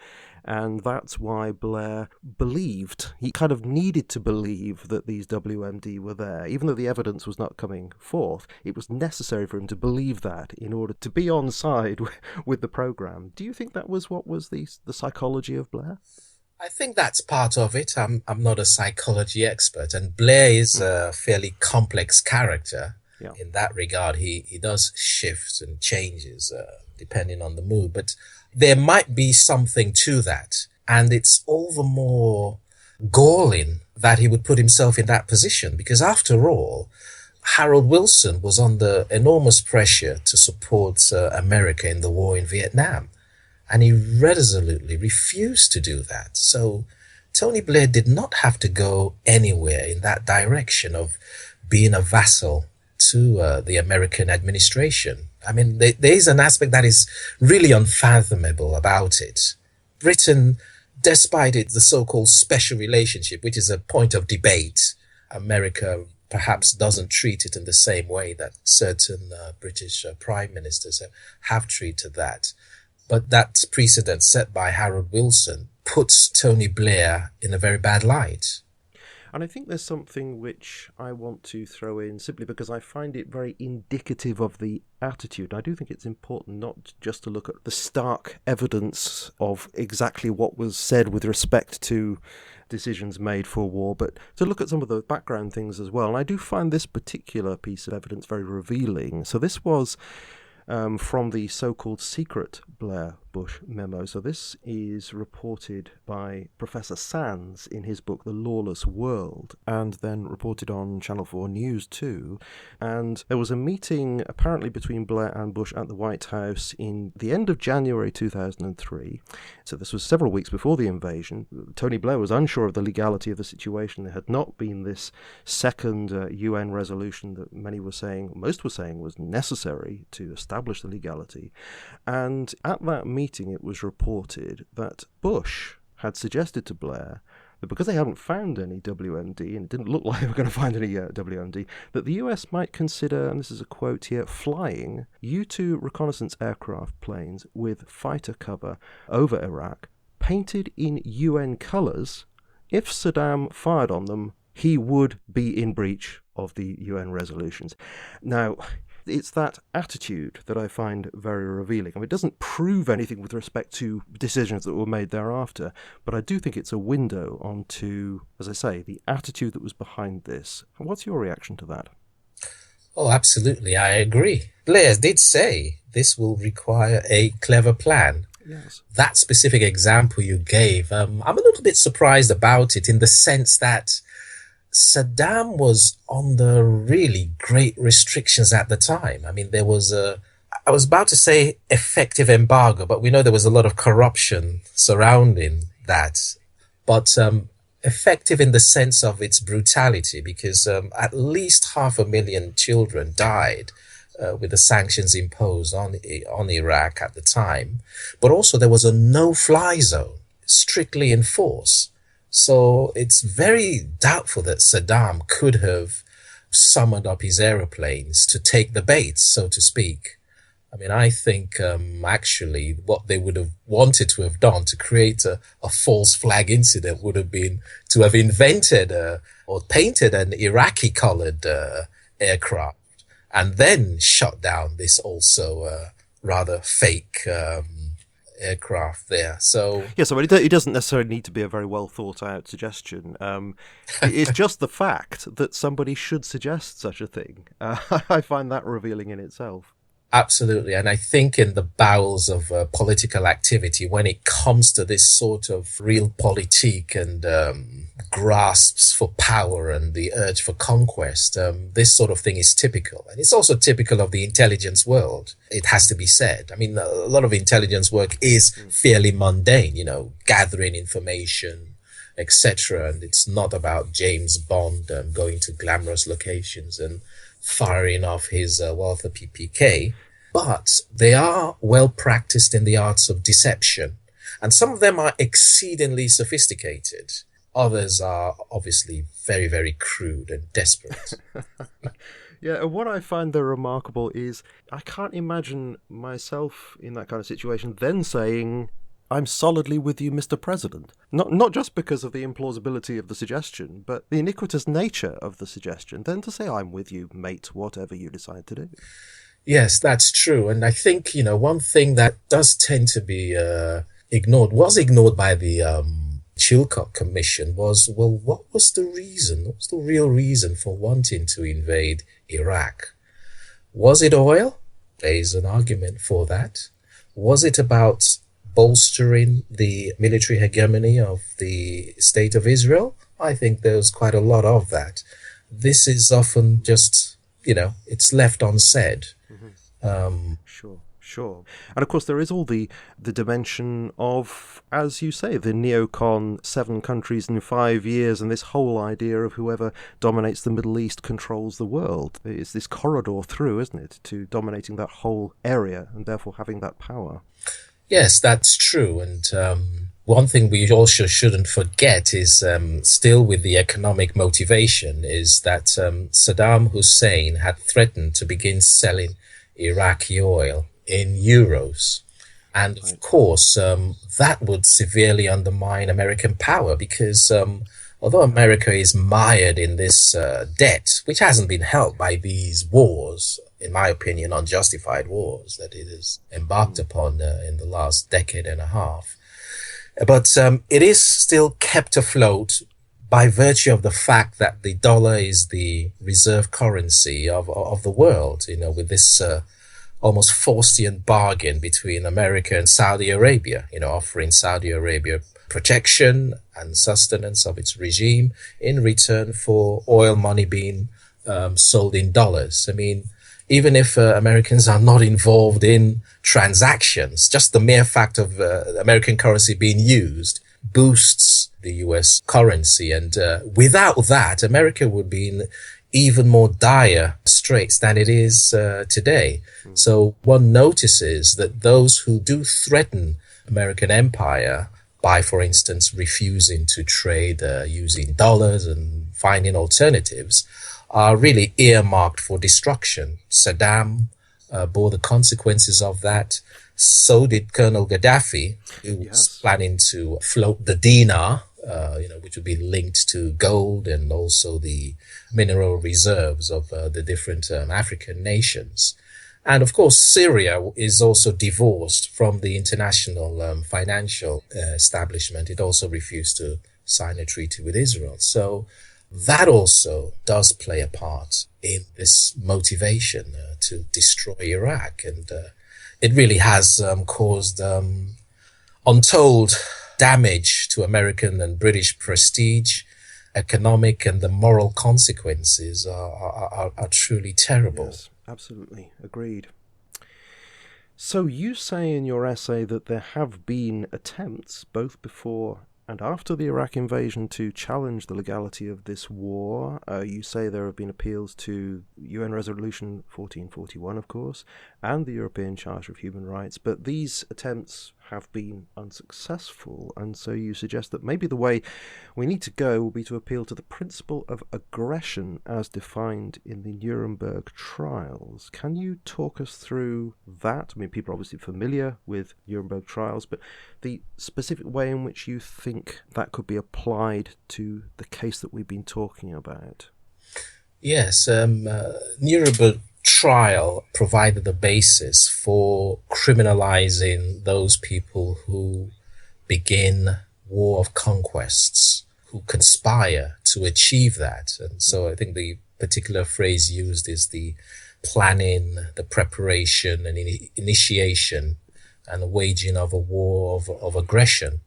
And that's why Blair believed, he kind of needed to believe that these WMD were there. Even though the evidence was not coming forth, it was necessary for him to believe that in order to be on side with the program. Do you think that was what was the psychology of Blair? I think that's part of it. I'm not a psychology expert, and Blair is a fairly complex character. Yeah. In that regard. He does shift and changes depending on the mood, but there might be something to that, and it's all the more galling that he would put himself in that position, because after all, Harold Wilson was under enormous pressure to support America in the war in Vietnam. And he resolutely refused to do that. So Tony Blair did not have to go anywhere in that direction of being a vassal to the American administration. I mean, there is an aspect that is really unfathomable about it. Britain, despite the so-called special relationship, which is a point of debate, America perhaps doesn't treat it in the same way that certain British prime ministers have treated that. But that precedent set by Harold Wilson puts Tony Blair in a very bad light. And I think there's something which I want to throw in simply because I find it very indicative of the attitude. I do think it's important not just to look at the stark evidence of exactly what was said with respect to decisions made for war, but to look at some of the background things as well. And I do find this particular piece of evidence very revealing. So this was from the so-called secret Blair Bush memo. So this is reported by Professor Sands in his book The Lawless World, and then reported on Channel 4 News too. And there was a meeting apparently between Blair and Bush at the White House in the end of January 2003. So this was several weeks before the invasion. Tony Blair was unsure of the legality of the situation. There had not been this second UN resolution that most were saying was necessary to establish the legality. And at that meeting, it was reported that Bush had suggested to Blair that because they hadn't found any WMD, and it didn't look like they were going to find any WMD, that the US might consider, and this is a quote here, flying U-2 reconnaissance aircraft planes with fighter cover over Iraq, painted in UN colours. If Saddam fired on them, he would be in breach of the UN resolutions. Now, it's that attitude that I find very revealing. I mean, it doesn't prove anything with respect to decisions that were made thereafter, but I do think it's a window onto, as I say, the attitude that was behind this. What's your reaction to that? Oh, absolutely. I agree. Blair did say this will require a clever plan. Yes. That specific example you gave, I'm a little bit surprised about it in the sense that Saddam was under really great restrictions at the time. I mean, there was I was about to say effective embargo, but we know there was a lot of corruption surrounding that. But effective in the sense of its brutality, because at least 500,000 children died with the sanctions imposed on Iraq at the time. But also there was a no-fly zone, strictly enforced. So it's very doubtful that Saddam could have summoned up his aeroplanes to take the bait, so to speak. I mean, I think actually what they would have wanted to have done to create a false flag incident would have been to have invented or painted an Iraqi-colored aircraft and then shot down this also rather fake aircraft there. So yes, I mean, it doesn't necessarily need to be a very well thought out suggestion. It's just the fact that somebody should suggest such a thing. I find that revealing in itself. Absolutely. And I think in the bowels of political activity, when it comes to this sort of realpolitik and grasps for power and the urge for conquest, this sort of thing is typical. And it's also typical of the intelligence world. It has to be said. I mean, a lot of intelligence work is fairly mundane, gathering information, etc. And it's not about James Bond going to glamorous locations and firing off his Walther PPK, but they are well practiced in the arts of deception. And some of them are exceedingly sophisticated. Others are obviously very, very crude and desperate. Yeah, and what I find though remarkable is I can't imagine myself in that kind of situation then saying, I'm solidly with you, Mr. President. Not just because of the implausibility of the suggestion, but the iniquitous nature of the suggestion. Then to say, I'm with you, mate, whatever you decide to do. Yes, that's true. And I think, one thing that does tend to be was ignored by the Chilcot Commission was, well, what was the reason? What was the real reason for wanting to invade Iraq? Was it oil? There is an argument for that. Was it about bolstering the military hegemony of the State of Israel? I think there's quite a lot of that. This is often just, it's left unsaid. Mm-hmm. Sure. And of course there is all the dimension of, as you say, the neocon 7 countries in 5 years, and this whole idea of whoever dominates the Middle East controls the world. It's this corridor through, isn't it, to dominating that whole area and therefore having that power. Yes, that's true. And one thing we also shouldn't forget is, still with the economic motivation, is that Saddam Hussein had threatened to begin selling Iraqi oil in euros. And of course, that would severely undermine American power because although America is mired in this debt, which hasn't been helped by these wars, in my opinion, unjustified wars that it has embarked upon in the last decade and a half. But it is still kept afloat by virtue of the fact that the dollar is the reserve currency of the world, with this almost Faustian bargain between America and Saudi Arabia, offering Saudi Arabia protection and sustenance of its regime in return for oil money being sold in dollars. I mean, even if Americans are not involved in transactions, just the mere fact of American currency being used boosts the US currency. And without that, America would be in even more dire straits than it is today. So one notices that those who do threaten American empire by, for instance, refusing to trade using dollars and finding alternatives are really earmarked for destruction. Saddam bore the consequences of that. So did Colonel Gaddafi, who was planning to float the dinar which would be linked to gold and also the mineral reserves of the different African nations. And of course, Syria is also divorced from the international financial establishment. It also refused to sign a treaty with Israel. So that also does play a part in this motivation to destroy Iraq. And it really has caused untold damage to American and British prestige. Economic and the moral consequences are truly terrible. Yes, absolutely. Agreed. So you say in your essay that there have been attempts, both before and after the Iraq invasion, to challenge the legality of this war. You say there have been appeals to UN Resolution 1441, of course, and the European Charter of Human Rights, but these attempts have been unsuccessful, and so you suggest that maybe the way we need to go will be to appeal to the principle of aggression as defined in the Nuremberg trials. Can you talk us through that? I mean, people are obviously familiar with Nuremberg trials, but the specific way in which you think that could be applied to the case that we've been talking about. Yes, Nuremberg trial provided the basis for criminalizing those people who begin war of conquests, who conspire to achieve that. And so I think the particular phrase used is the planning, the preparation and initiation and the waging of a war of aggression.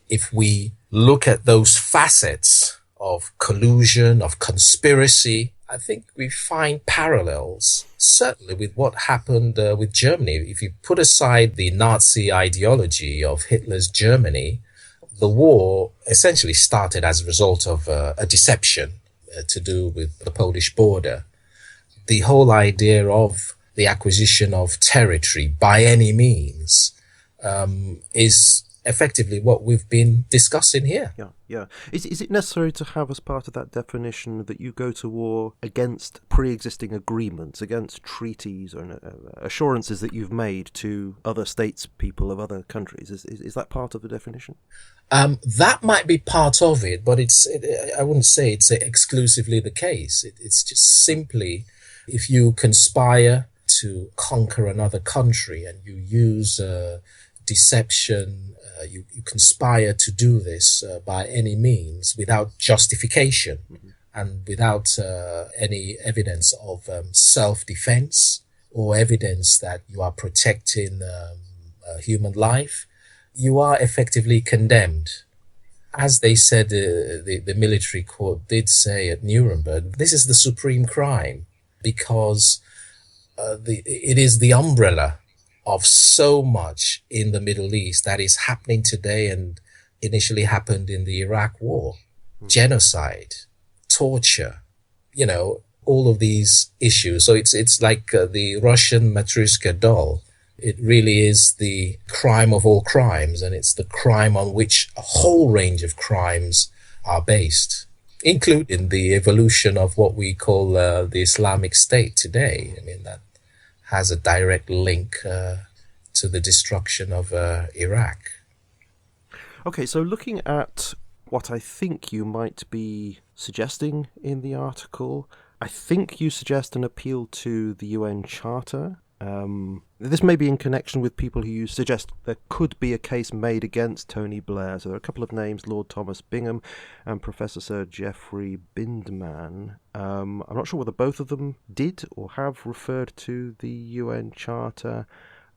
If we look at those facets of collusion, of conspiracy, I think we find parallels, certainly with what happened with Germany. If you put aside the Nazi ideology of Hitler's Germany, the war essentially started as a result of a deception to do with the Polish border. The whole idea of the acquisition of territory by any means is effectively what we've been discussing here. Yeah. Is it necessary to have as part of that definition that you go to war against pre-existing agreements, against treaties or assurances that you've made to other states, people of other countries? Is that part of the definition? That might be part of it, but I wouldn't say it's exclusively the case. It's just simply if you conspire to conquer another country and you use deception, you conspire to do this by any means without justification and without any evidence of self-defense or evidence that you are protecting human life, you are effectively condemned. As they said, the military court did say at Nuremberg, this is the supreme crime because it is the umbrella of so much in the Middle East that is happening today and initially happened in the Iraq war. Genocide, torture, all of these issues. So it's like the Russian Matryoshka doll. It really is the crime of all crimes, and it's the crime on which a whole range of crimes are based, including the evolution of what we call the Islamic State today. I mean, that has a direct link to the destruction of Iraq. Okay, so looking at what I think you might be suggesting in the article, I think you suggest an appeal to the UN Charter. This may be in connection with people who you suggest there could be a case made against Tony Blair. So there are a couple of names, Lord Thomas Bingham and Professor Sir Geoffrey Bindman. I'm not sure whether both of them did or have referred to the UN Charter.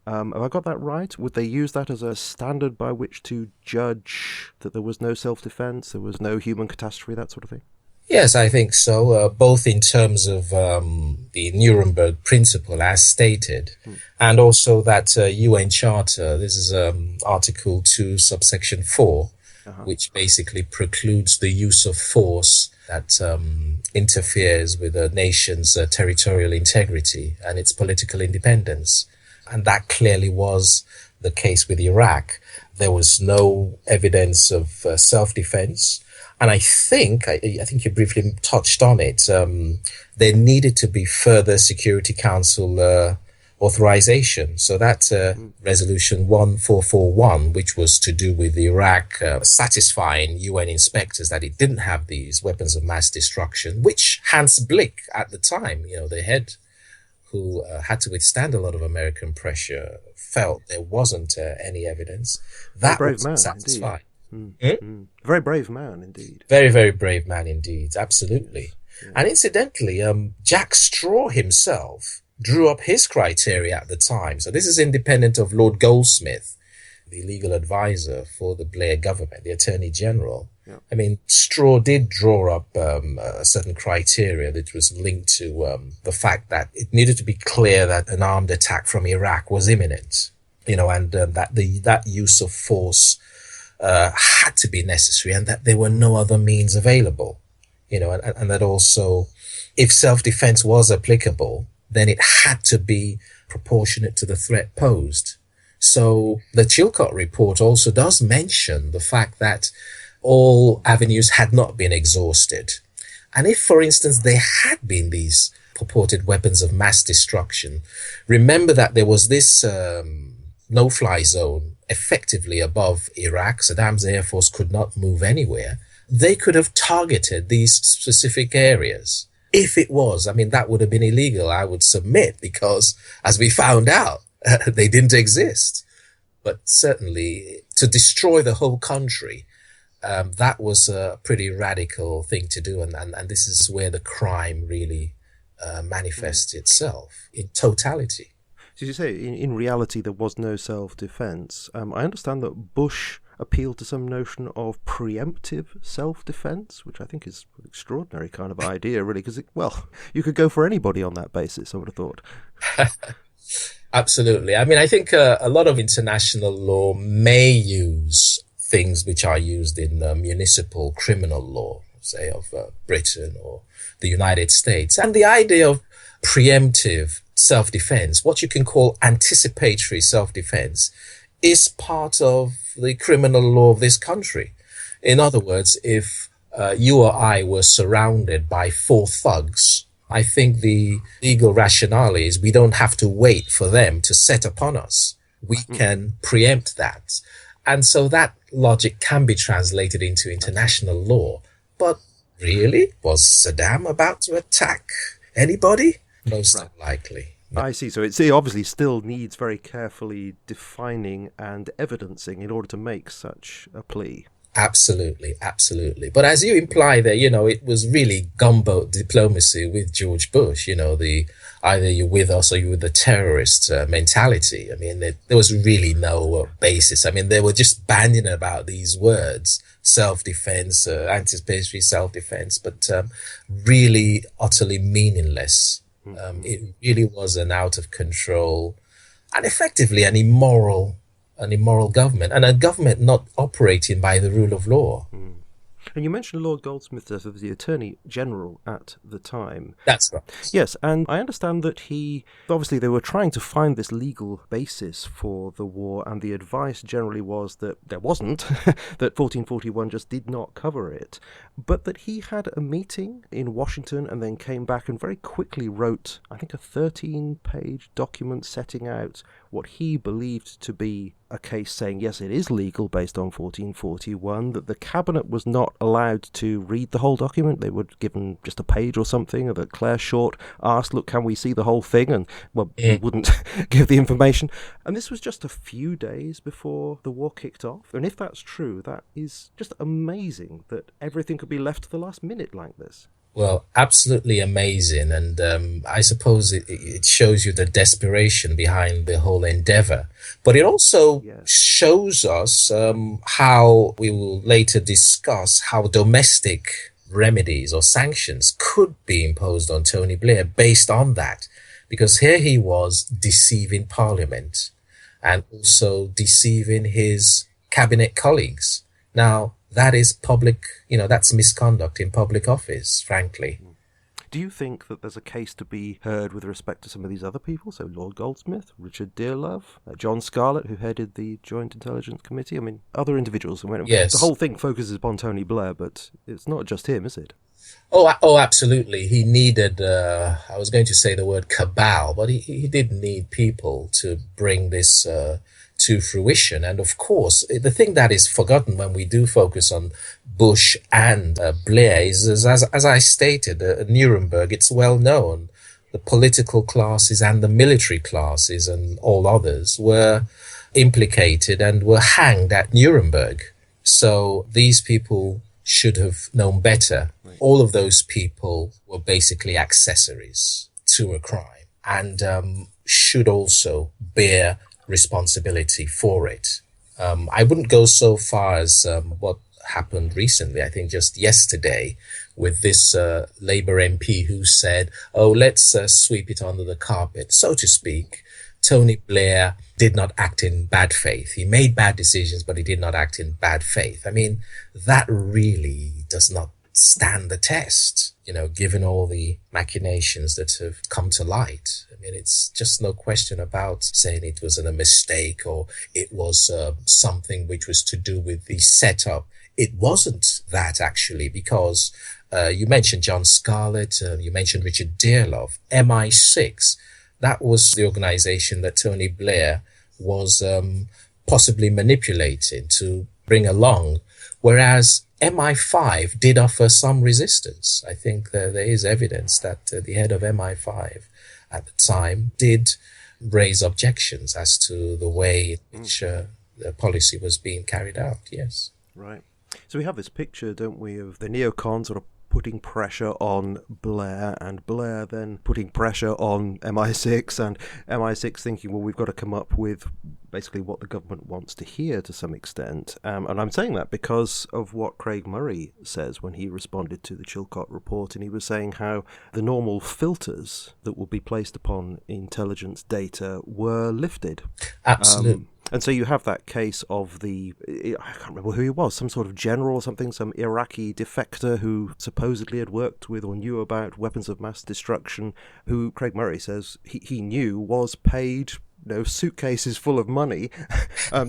Have I got that right? Would they use that as a standard by which to judge that there was no self-defense, there was no human catastrophe, that sort of thing? Yes, I think so, both in terms of the Nuremberg principle as stated, and also that UN Charter. This is Article 2, subsection 4, which basically precludes the use of force that interferes with a nation's territorial integrity and its political independence. And that clearly was the case with Iraq. There was no evidence of self-defense. And I think you briefly touched on it. There needed to be further Security Council authorization. So that's Resolution 1441, which was to do with Iraq satisfying UN inspectors that it didn't have these weapons of mass destruction, which Hans Blick at the time, the head who had to withstand a lot of American pressure, felt there wasn't any evidence. That brave was man, satisfied. Very brave man indeed. Very, very brave man indeed. Absolutely. Yeah. And incidentally, Jack Straw himself drew up his criteria at the time. So this is independent of Lord Goldsmith, the legal advisor for the Blair government, the Attorney General. Yeah. I mean, Straw did draw up a certain criteria that was linked to the fact that it needed to be clear that an armed attack from Iraq was imminent, and that use of force had to be necessary, and that there were no other means available, and that also, if self-defense was applicable, then it had to be proportionate to the threat posed. So the Chilcot report also does mention the fact that all avenues had not been exhausted. And if, for instance, there had been these purported weapons of mass destruction, remember that there was this no-fly zone effectively above Iraq. Saddam's Air Force could not move anywhere. They could have targeted these specific areas. If it was, that would have been illegal, I would submit, because as we found out, they didn't exist. But certainly to destroy the whole country, that was a pretty radical thing to do. And this is where the crime really manifests itself in totality. So you say, in reality, there was no self-defense. I understand that Bush appealed to some notion of preemptive self-defense, which I think is an extraordinary kind of idea, really, because, you could go for anybody on that basis, I would have thought. Absolutely. I think a lot of international law may use things which are used in municipal criminal law, say of Britain or the United States. And the idea of preemptive self-defense, what you can call anticipatory self-defense, is part of the criminal law of this country. In other words, if you or I were surrounded by 4 thugs, I think the legal rationale is we don't have to wait for them to set upon us. We can preempt that. And so that logic can be translated into international law. But really, was Saddam about to attack anybody? Most unlikely. No. I see. So it obviously still needs very carefully defining and evidencing in order to make such a plea. Absolutely, absolutely. But as you imply there, it was really gumbo diplomacy with George Bush, the either you're with us or you're with the terrorist mentality. There was really no basis. They were just bandying about these words, self-defense, anticipatory self-defense, but really utterly meaningless. It really was an out of control and effectively an immoral government, and a government not operating by the rule of law. And you mentioned Lord Goldsmith as the Attorney General at the time. That's right. Yes, and I understand that obviously they were trying to find this legal basis for the war, and the advice generally was that there wasn't, that 1441 just did not cover it, but that he had a meeting in Washington and then came back and very quickly wrote, I think, a 13-page document setting out what he believed to be a case saying, yes, it is legal based on 1441, that the cabinet was not allowed to read the whole document. They were given just a page or something, or that Claire Short asked, look, can we see the whole thing? And, he wouldn't give the information. And this was just a few days before the war kicked off. And if that's true, that is just amazing that everything could be left to the last minute like this. Well, absolutely amazing. And I suppose it shows you the desperation behind the whole endeavor. But it also shows us how we will later discuss how domestic remedies or sanctions could be imposed on Tony Blair based on that. Because here he was deceiving Parliament and also deceiving his cabinet colleagues. Now, that is public, that's misconduct in public office, frankly. Do you think that there's a case to be heard with respect to some of these other people? So Lord Goldsmith, Richard Dearlove, John Scarlett, who headed the Joint Intelligence Committee. Other individuals. Yes. The whole thing focuses upon Tony Blair, but it's not just him, is it? Oh, absolutely. He needed, I was going to say the word cabal, but he did need people to bring this to fruition. And of course, the thing that is forgotten when we do focus on Bush and Blair is as I stated, Nuremberg, it's well known. The political classes and the military classes and all others were implicated and were hanged at Nuremberg. So these people should have known better. Right. All of those people were basically accessories to a crime and should also bear responsibility for it. I wouldn't go so far as what happened recently, I think just yesterday, with this Labour MP who said, oh, let's sweep it under the carpet, so to speak. Tony Blair did not act in bad faith. He made bad decisions, but he did not act in bad faith. I mean, that really does not stand the test, given all the machinations that have come to light. I mean, it's just no question about saying it was a mistake or it was something which was to do with the setup. It wasn't that, actually, because you mentioned John Scarlett, you mentioned Richard Dearlove, MI6. That was the organization that Tony Blair was possibly manipulating to bring along, whereas MI5 did offer some resistance. I think there is evidence that the head of MI5 at the time did raise objections as to the way in which the policy was being carried out, yes. Right. So we have this picture, don't we, of the neocons sort of putting pressure on Blair, and Blair then putting pressure on MI6, and MI6 thinking, well, we've got to come up with basically what the government wants to hear to some extent. And I'm saying that because of what Craig Murray says when he responded to the Chilcot report, and he was saying how the normal filters that will be placed upon intelligence data were lifted. Absolutely. And so you have that case of I can't remember who he was, some sort of general or something, some Iraqi defector who supposedly had worked with or knew about weapons of mass destruction, who Craig Murray says he knew was paid suitcases full of money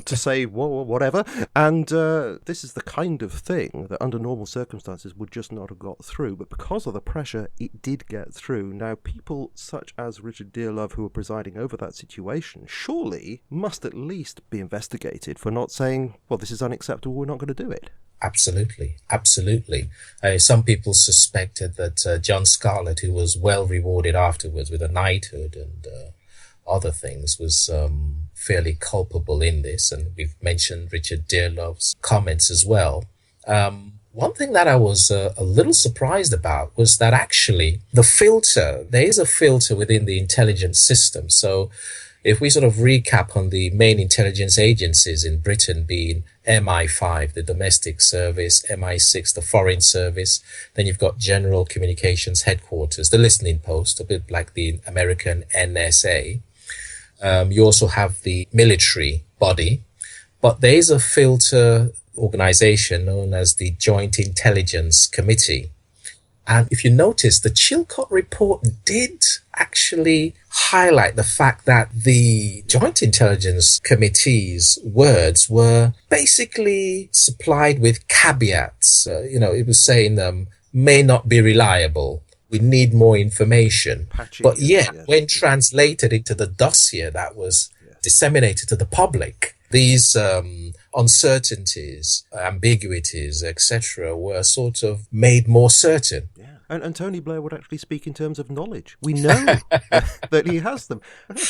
to say, well, whatever. And this is the kind of thing that under normal circumstances would just not have got through. But because of the pressure, it did get through. Now, people such as Richard Dearlove, who are presiding over that situation, surely must at least be investigated for not saying, well, this is unacceptable, we're not going to do it. Absolutely. Some people suspected that John Scarlett, who was well rewarded afterwards with a knighthood and other things, was fairly culpable in this, and we've mentioned Richard Dearlove's comments as well. One thing that I was a little surprised about was that actually there is a filter within the intelligence system. So if we sort of recap on the main intelligence agencies in Britain being MI5, the domestic service, MI6, the foreign service, then you've got General Communications Headquarters, the listening post, a bit like the American NSA. You also have the military body, but there is a filter organization known as the Joint Intelligence Committee. And if you notice, the Chilcot report did actually highlight the fact that the Joint Intelligence Committee's words were basically supplied with caveats. It was saying may not be reliable. We need more information. Patchy, but when translated into the dossier that was disseminated to the public, these uncertainties, ambiguities, etc., were sort of made more certain. Yeah. And Tony Blair would actually speak in terms of knowledge. We know that he has them.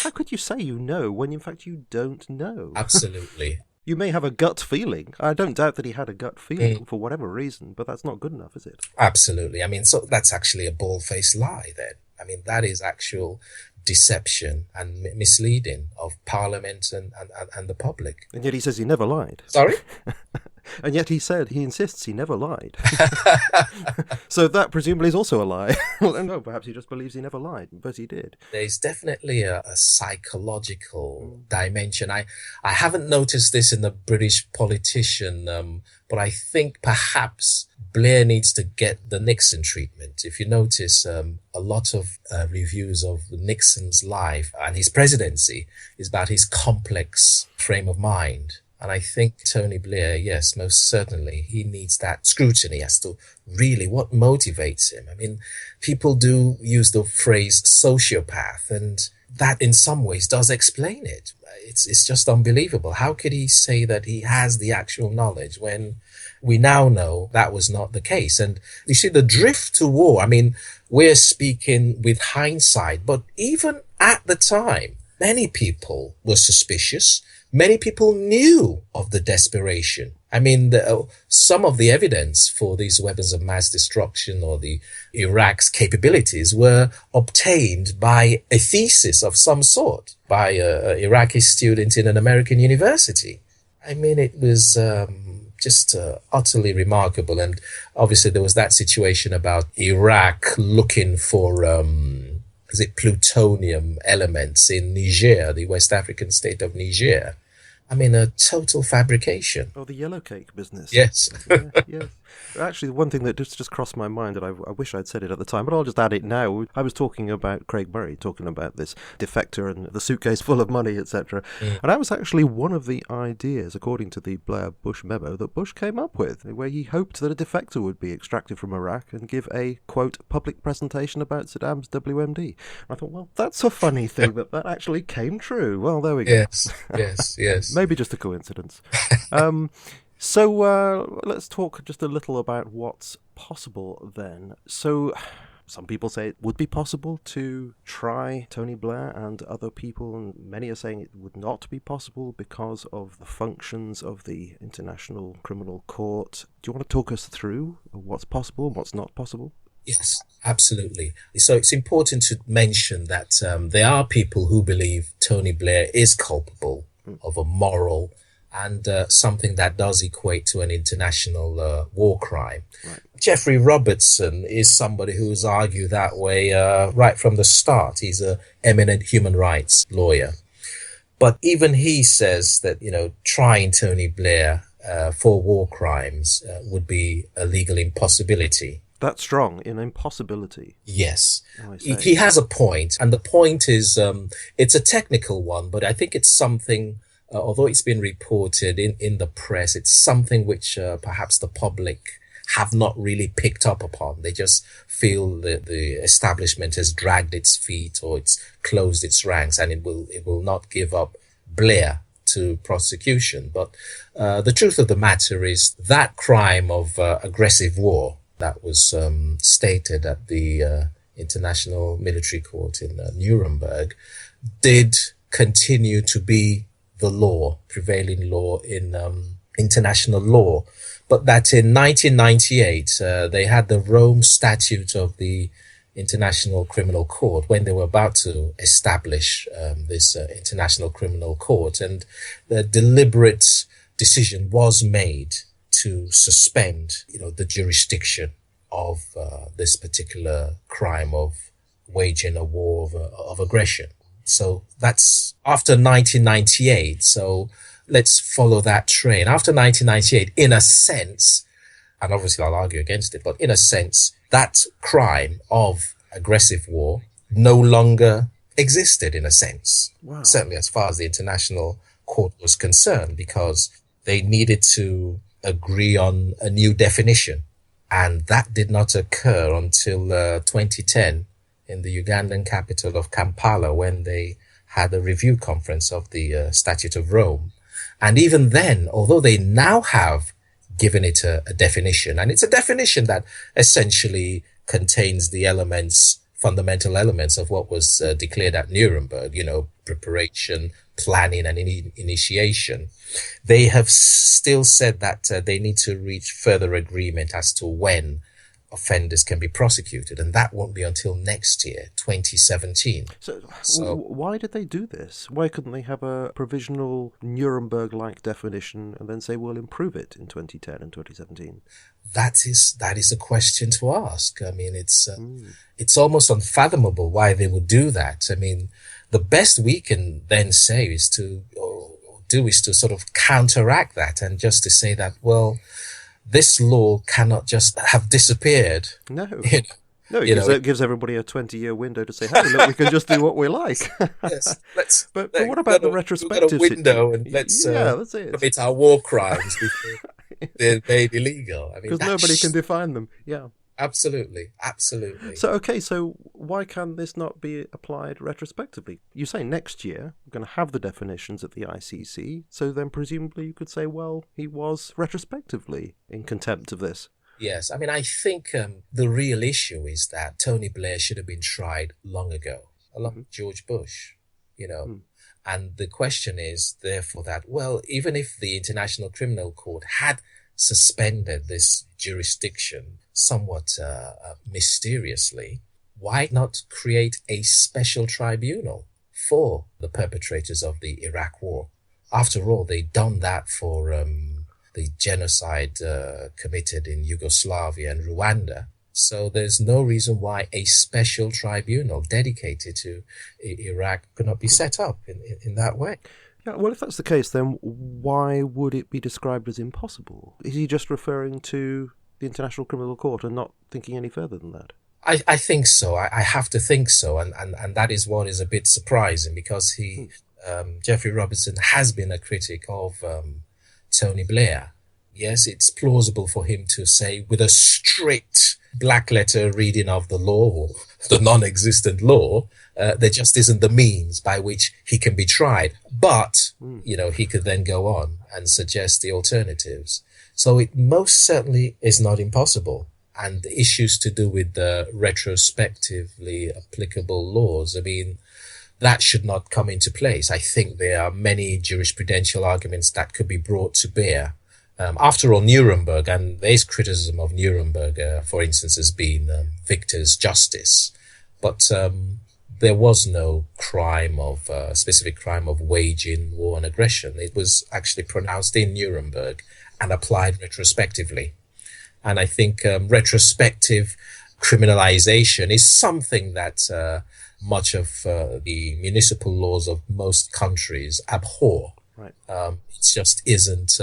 How could you say you know when in fact you don't know? Absolutely. You may have a gut feeling. I don't doubt that he had a gut feeling for whatever reason, but that's not good enough, is it? Absolutely. I mean, so that's actually a bald-faced lie then. I mean, that is actual deception and misleading of Parliament and the public. And yet he says he never lied. Sorry? And yet he insists he never lied. So that presumably is also a lie. Well, no, perhaps he just believes he never lied, but he did. There's definitely a psychological dimension. I haven't noticed this in the British politician, but I think perhaps Blair needs to get the Nixon treatment. If you notice, a lot of reviews of Nixon's life and his presidency is about his complex frame of mind. And I think Tony Blair, yes, most certainly, he needs that scrutiny as to really what motivates him. I mean, people do use the phrase sociopath, and that in some ways does explain it. It's just unbelievable. How could he say that he has the actual knowledge when we now know that was not the case? And you see, the drift to war, I mean, we're speaking with hindsight, but even at the time, many people were suspicious. Many people knew of the desperation. I mean, some of the evidence for these weapons of mass destruction or the Iraq's capabilities were obtained by a thesis of some sort by an Iraqi student in an American university. I mean, it was just utterly remarkable. And obviously there was that situation about Iraq looking for plutonium elements in Niger, the West African state of Niger. I mean, a total fabrication. Oh, the yellow cake business. Yes. Yes. Actually, one thing that just crossed my mind, and I wish I'd said it at the time, but I'll just add it now. I was talking about Craig Murray, talking about this defector and the suitcase full of money, etc. And that was actually one of the ideas, according to the Blair-Bush memo, that Bush came up with, where he hoped that a defector would be extracted from Iraq and give a, quote, public presentation about Saddam's WMD. And I thought, well, that's a funny thing that actually came true. Well, there we go. Yes. Maybe just a coincidence. So let's talk just a little about what's possible then. So some people say it would be possible to try Tony Blair and other people, and many are saying it would not be possible because of the functions of the International Criminal Court. Do you want to talk us through what's possible and what's not possible? Yes, absolutely. So it's important to mention that there are people who believe Tony Blair is culpable of a moral and something that does equate to an international war crime. Right. Geoffrey Robertson is somebody who's argued that way right from the start. He's an eminent human rights lawyer. But even he says that, trying Tony Blair for war crimes would be a legal impossibility. That's strong, an impossibility. Yes. He has a point, and the point is, it's a technical one, but I think it's something, although it's been reported in the press, it's something which perhaps the public have not really picked up upon. They just feel that the establishment has dragged its feet or it's closed its ranks, and it will not give up Blair to prosecution. But the truth of the matter is that crime of aggressive war that was stated at the International Military Court in Nuremberg did continue to be the law, prevailing law in international law. But that in 1998, they had the Rome Statute of the International Criminal Court when they were about to establish this International Criminal Court. And the deliberate decision was made to suspend, the jurisdiction of this particular crime of waging a war of aggression. So that's after 1998. So let's follow that train. After 1998, in a sense, and obviously I'll argue against it, but in a sense, that crime of aggressive war no longer existed in a sense. Wow. Certainly as far as the International Court was concerned, because they needed to agree on a new definition. And that did not occur until 2010 in the Ugandan capital of Kampala, when they had a review conference of the Statute of Rome. And even then, although they now have given it a definition, and it's a definition that essentially contains the elements, fundamental elements of what was declared at Nuremberg, preparation, planning, and initiation. They have still said that they need to reach further agreement as to when offenders can be prosecuted, and that won't be until next year, 2017. So why did they do this? Why couldn't they have a provisional Nuremberg-like definition and then say we'll improve it in 2010 and 2017? That is a question to ask. I mean, it's almost unfathomable why they would do that. I mean, the best we can then say is to sort of counteract that, and just to say that, well, this law cannot just have disappeared. No. No, You know, it gives everybody a 20-year window to say, hey, look, we can just do what we like. yes, But what about the we've got a retrospective window and let's Yeah, that's it. commit our war crimes before they're made illegal. I mean, Because nobody can define them. Yeah. absolutely, absolutely. So why can this not be applied retrospectively? You say next year we're going to have the definitions at the ICC, so then presumably you could say, well, he was retrospectively in contempt of this. Yes, I mean, I think the real issue is that Tony Blair should have been tried long ago, along with George Bush, you know. And the question is, therefore, that, well, even if the International Criminal Court had suspended this jurisdiction somewhat mysteriously, why not create a special tribunal for the perpetrators of the Iraq War? After all, they'd done that for the genocide committed in Yugoslavia and Rwanda. So there's no reason why a special tribunal dedicated to Iraq could not be set up in that way. Yeah, well, if that's the case, then why would it be described as impossible? Is he just referring to the International Criminal Court and not thinking any further than that? I think so. I have to think so. And that is what is a bit surprising, because Geoffrey Robertson has been a critic of Tony Blair. Yes, it's plausible for him to say, with a strict black letter reading of the law, or the non-existent law, there just isn't the means by which he can be tried. But, you know, he could then go on and suggest the alternatives. So it most certainly is not impossible. And the issues to do with the retrospectively applicable laws, I mean, that should not come into place. I think there are many jurisprudential arguments that could be brought to bear. After all, Nuremberg, and there's criticism of Nuremberg, for instance, as being victor's justice. But there was no specific crime of waging war and aggression. It was actually pronounced in Nuremberg and applied retrospectively. And I think retrospective criminalization is something that much of the municipal laws of most countries abhor. Right. It just isn't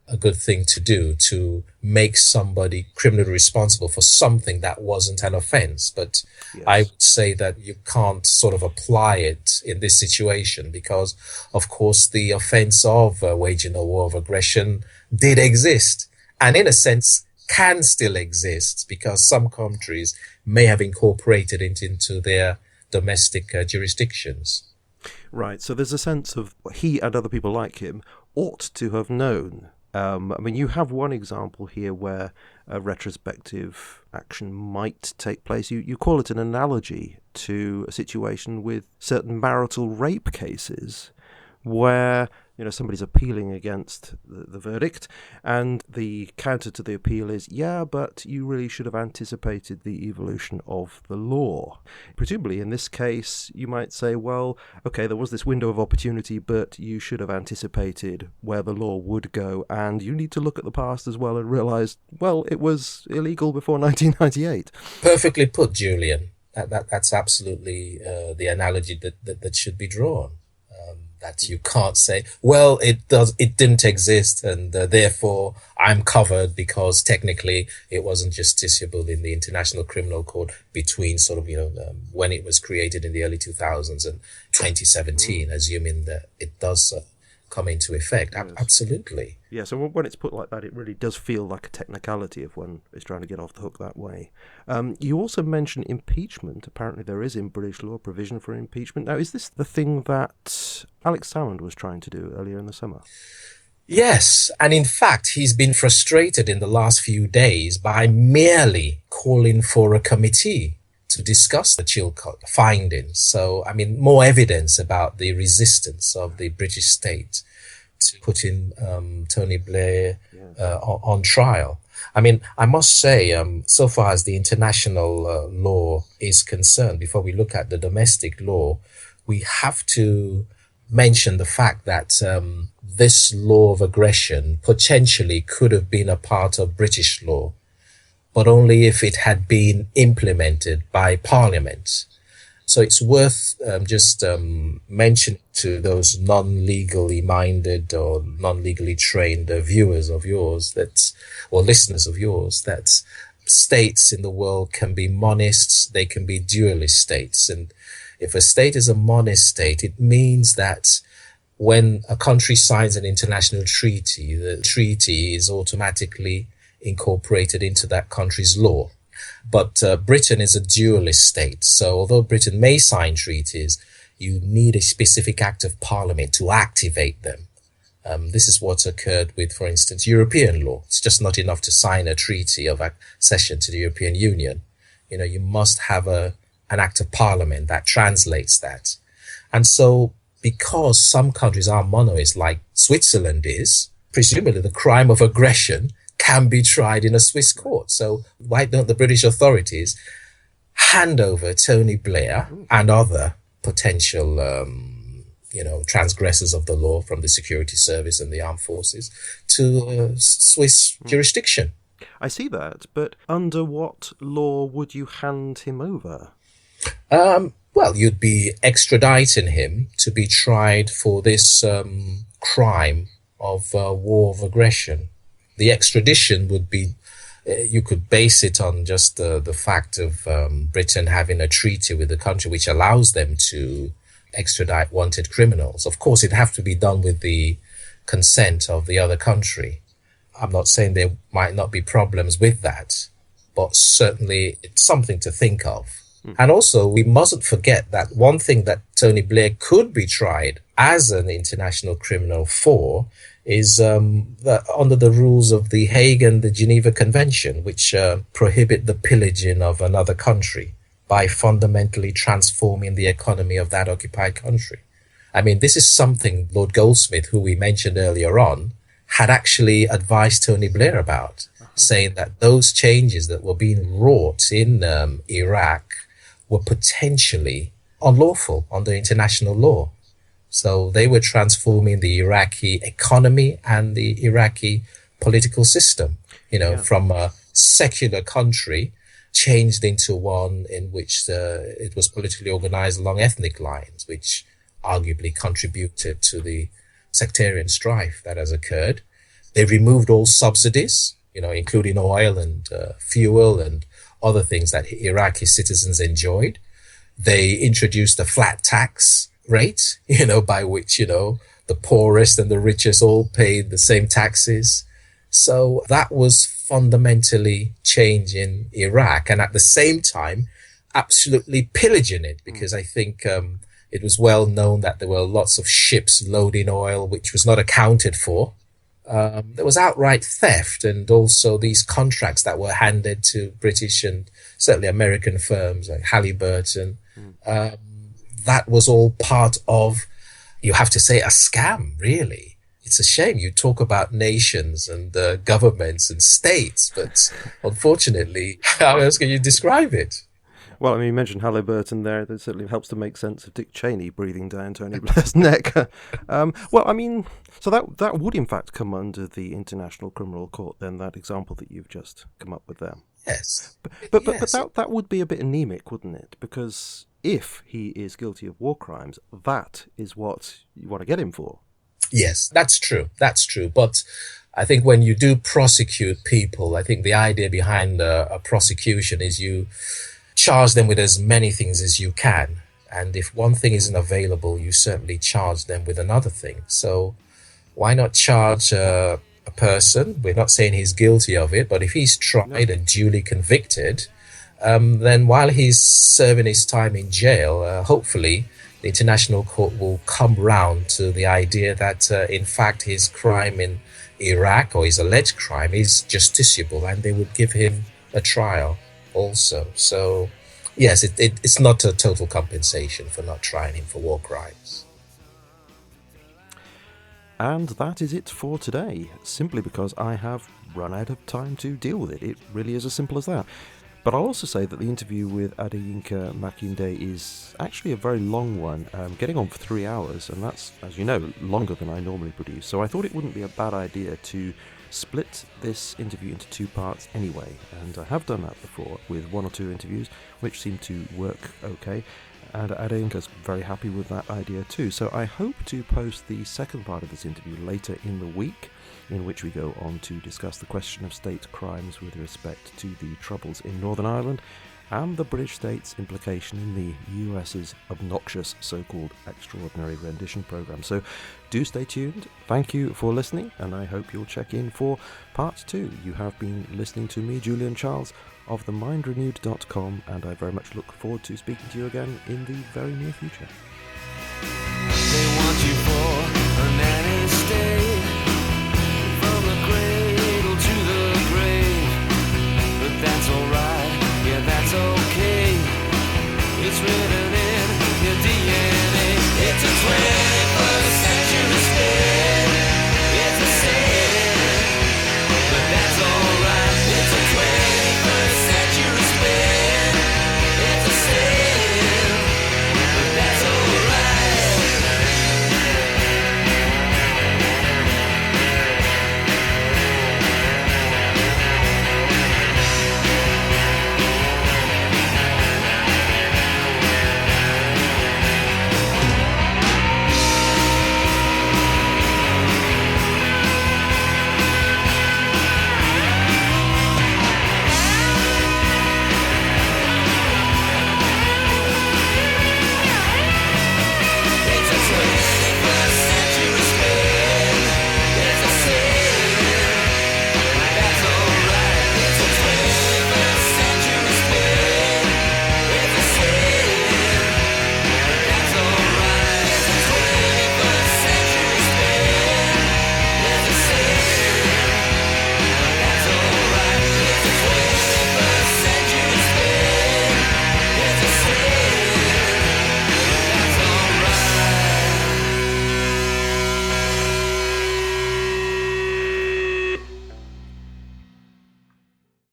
a good thing to do, to make somebody criminally responsible for something that wasn't an offense. But yes, I would say that you can't sort of apply it in this situation because, of course, the offense of waging a war of aggression did exist, and in a sense can still exist, because some countries may have incorporated it into their domestic jurisdictions. Right, so there's a sense of he and other people like him ought to have known. I mean, you have one example here where a retrospective action might take place. You call it an analogy to a situation with certain marital rape cases where, you know, somebody's appealing against the verdict, and the counter to the appeal is, yeah, but you really should have anticipated the evolution of the law. Presumably, in this case, you might say, well, okay, there was this window of opportunity, but you should have anticipated where the law would go, and you need to look at the past as well and realise, well, it was illegal before 1998. Perfectly put, Julian. That's absolutely the analogy that should be drawn. That you can't say, well, it didn't exist, and therefore I'm covered because technically it wasn't justiciable in the International Criminal Court between sort of, when it was created in the early 2000s and 2017, assuming that it does come into effect. Yes. Absolutely. Yeah, so when it's put like that, it really does feel like a technicality if one is trying to get off the hook that way. You also mentioned impeachment. Apparently there is in British law provision for impeachment. Now, is this the thing that Alex Salmond was trying to do earlier in the summer? Yes, and in fact, he's been frustrated in the last few days by merely calling for a committee to discuss the Chilcot findings. So, I mean, more evidence about the resistance of the British state to putting Tony Blair on trial. I mean, I must say, so far as the international law is concerned, before we look at the domestic law, we have to mention the fact that this law of aggression potentially could have been a part of British law, but only if it had been implemented by Parliament. So it's worth just mentioning to those non-legally minded or non-legally trained viewers of yours or listeners of yours, that states in the world can be monist, they can be dualist states. And if a state is a monist state, it means that when a country signs an international treaty, the treaty is automatically incorporated into that country's law. But Britain is a dualist state. So although Britain may sign treaties, you need a specific act of parliament to activate them. This is what's occurred with, for instance, European law. It's just not enough to sign a treaty of accession to the European Union. You must have an act of parliament that translates that. And so because some countries are monoists, like Switzerland is, presumably the crime of aggression can be tried in a Swiss court. So why don't the British authorities hand over Tony Blair and other potential, transgressors of the law from the security service and the armed forces to Swiss jurisdiction? I see that, but under what law would you hand him over? Well, you'd be extraditing him to be tried for this crime of war of aggression. The extradition would be, you could base it on just the fact of Britain having a treaty with the country which allows them to extradite wanted criminals. Of course, it'd have to be done with the consent of the other country. I'm not saying there might not be problems with that, but certainly it's something to think of. And also, we mustn't forget that one thing that Tony Blair could be tried as an international criminal for is that under the rules of the Hague and the Geneva Convention, which prohibit the pillaging of another country by fundamentally transforming the economy of that occupied country. I mean, this is something Lord Goldsmith, who we mentioned earlier on, had actually advised Tony Blair about, saying that those changes that were being wrought in Iraq were potentially unlawful under international law. So they were transforming the Iraqi economy and the Iraqi political system, from a secular country changed into one in which it was politically organized along ethnic lines, which arguably contributed to the sectarian strife that has occurred. They removed all subsidies, including oil and fuel and other things that Iraqi citizens enjoyed. They introduced a flat tax rate, by which, the poorest and the richest all paid the same taxes. So that was fundamentally changing Iraq, and at the same time, absolutely pillaging it, because I think it was well known that there were lots of ships loading oil, which was not accounted for. There was outright theft, and also these contracts that were handed to British and certainly American firms like Halliburton. That was all part of, you have to say, a scam, really. It's a shame. You talk about nations and governments and states, but unfortunately, how else can you describe it? Well, I mean, you mentioned Halliburton there. That certainly helps to make sense of Dick Cheney breathing down Tony Blair's neck. So that would in fact come under the International Criminal Court, then, that example that you've just come up with there. Yes. But that would be a bit anemic, wouldn't it? Because if he is guilty of war crimes, that is what you want to get him for. Yes, that's true. That's true. But I think when you do prosecute people, I think the idea behind a prosecution is you charge them with as many things as you can. And if one thing isn't available, you certainly charge them with another thing. So why not charge a person? We're not saying he's guilty of it, but if he's tried and duly convicted, then while he's serving his time in jail, hopefully the International Court will come round to the idea that, in fact, his crime in Iraq, or his alleged crime, is justiciable, and they would give him a trial also. So, yes, it's not a total compensation for not trying him for war crimes. And that is it for today, simply because I have run out of time to deal with it. It really is as simple as that. But I'll also say that the interview with Adeyinka Makinde is actually a very long one, getting on for 3 hours, and that's, as you know, longer than I normally produce. So I thought it wouldn't be a bad idea to split this interview into 2 parts anyway, and I have done that before with 1 or 2 interviews, which seem to work okay. And Adeyinka's very happy with that idea too. So I hope to post the second part of this interview later in the week, in which we go on to discuss the question of state crimes with respect to the Troubles in Northern Ireland and the British state's implication in the US's obnoxious so-called extraordinary rendition program. So do stay tuned. Thank you for listening, and I hope you'll check in for part 2. You have been listening to me, Julian Charles, of themindrenewed.com, and I very much look forward to speaking to you again in the very near future.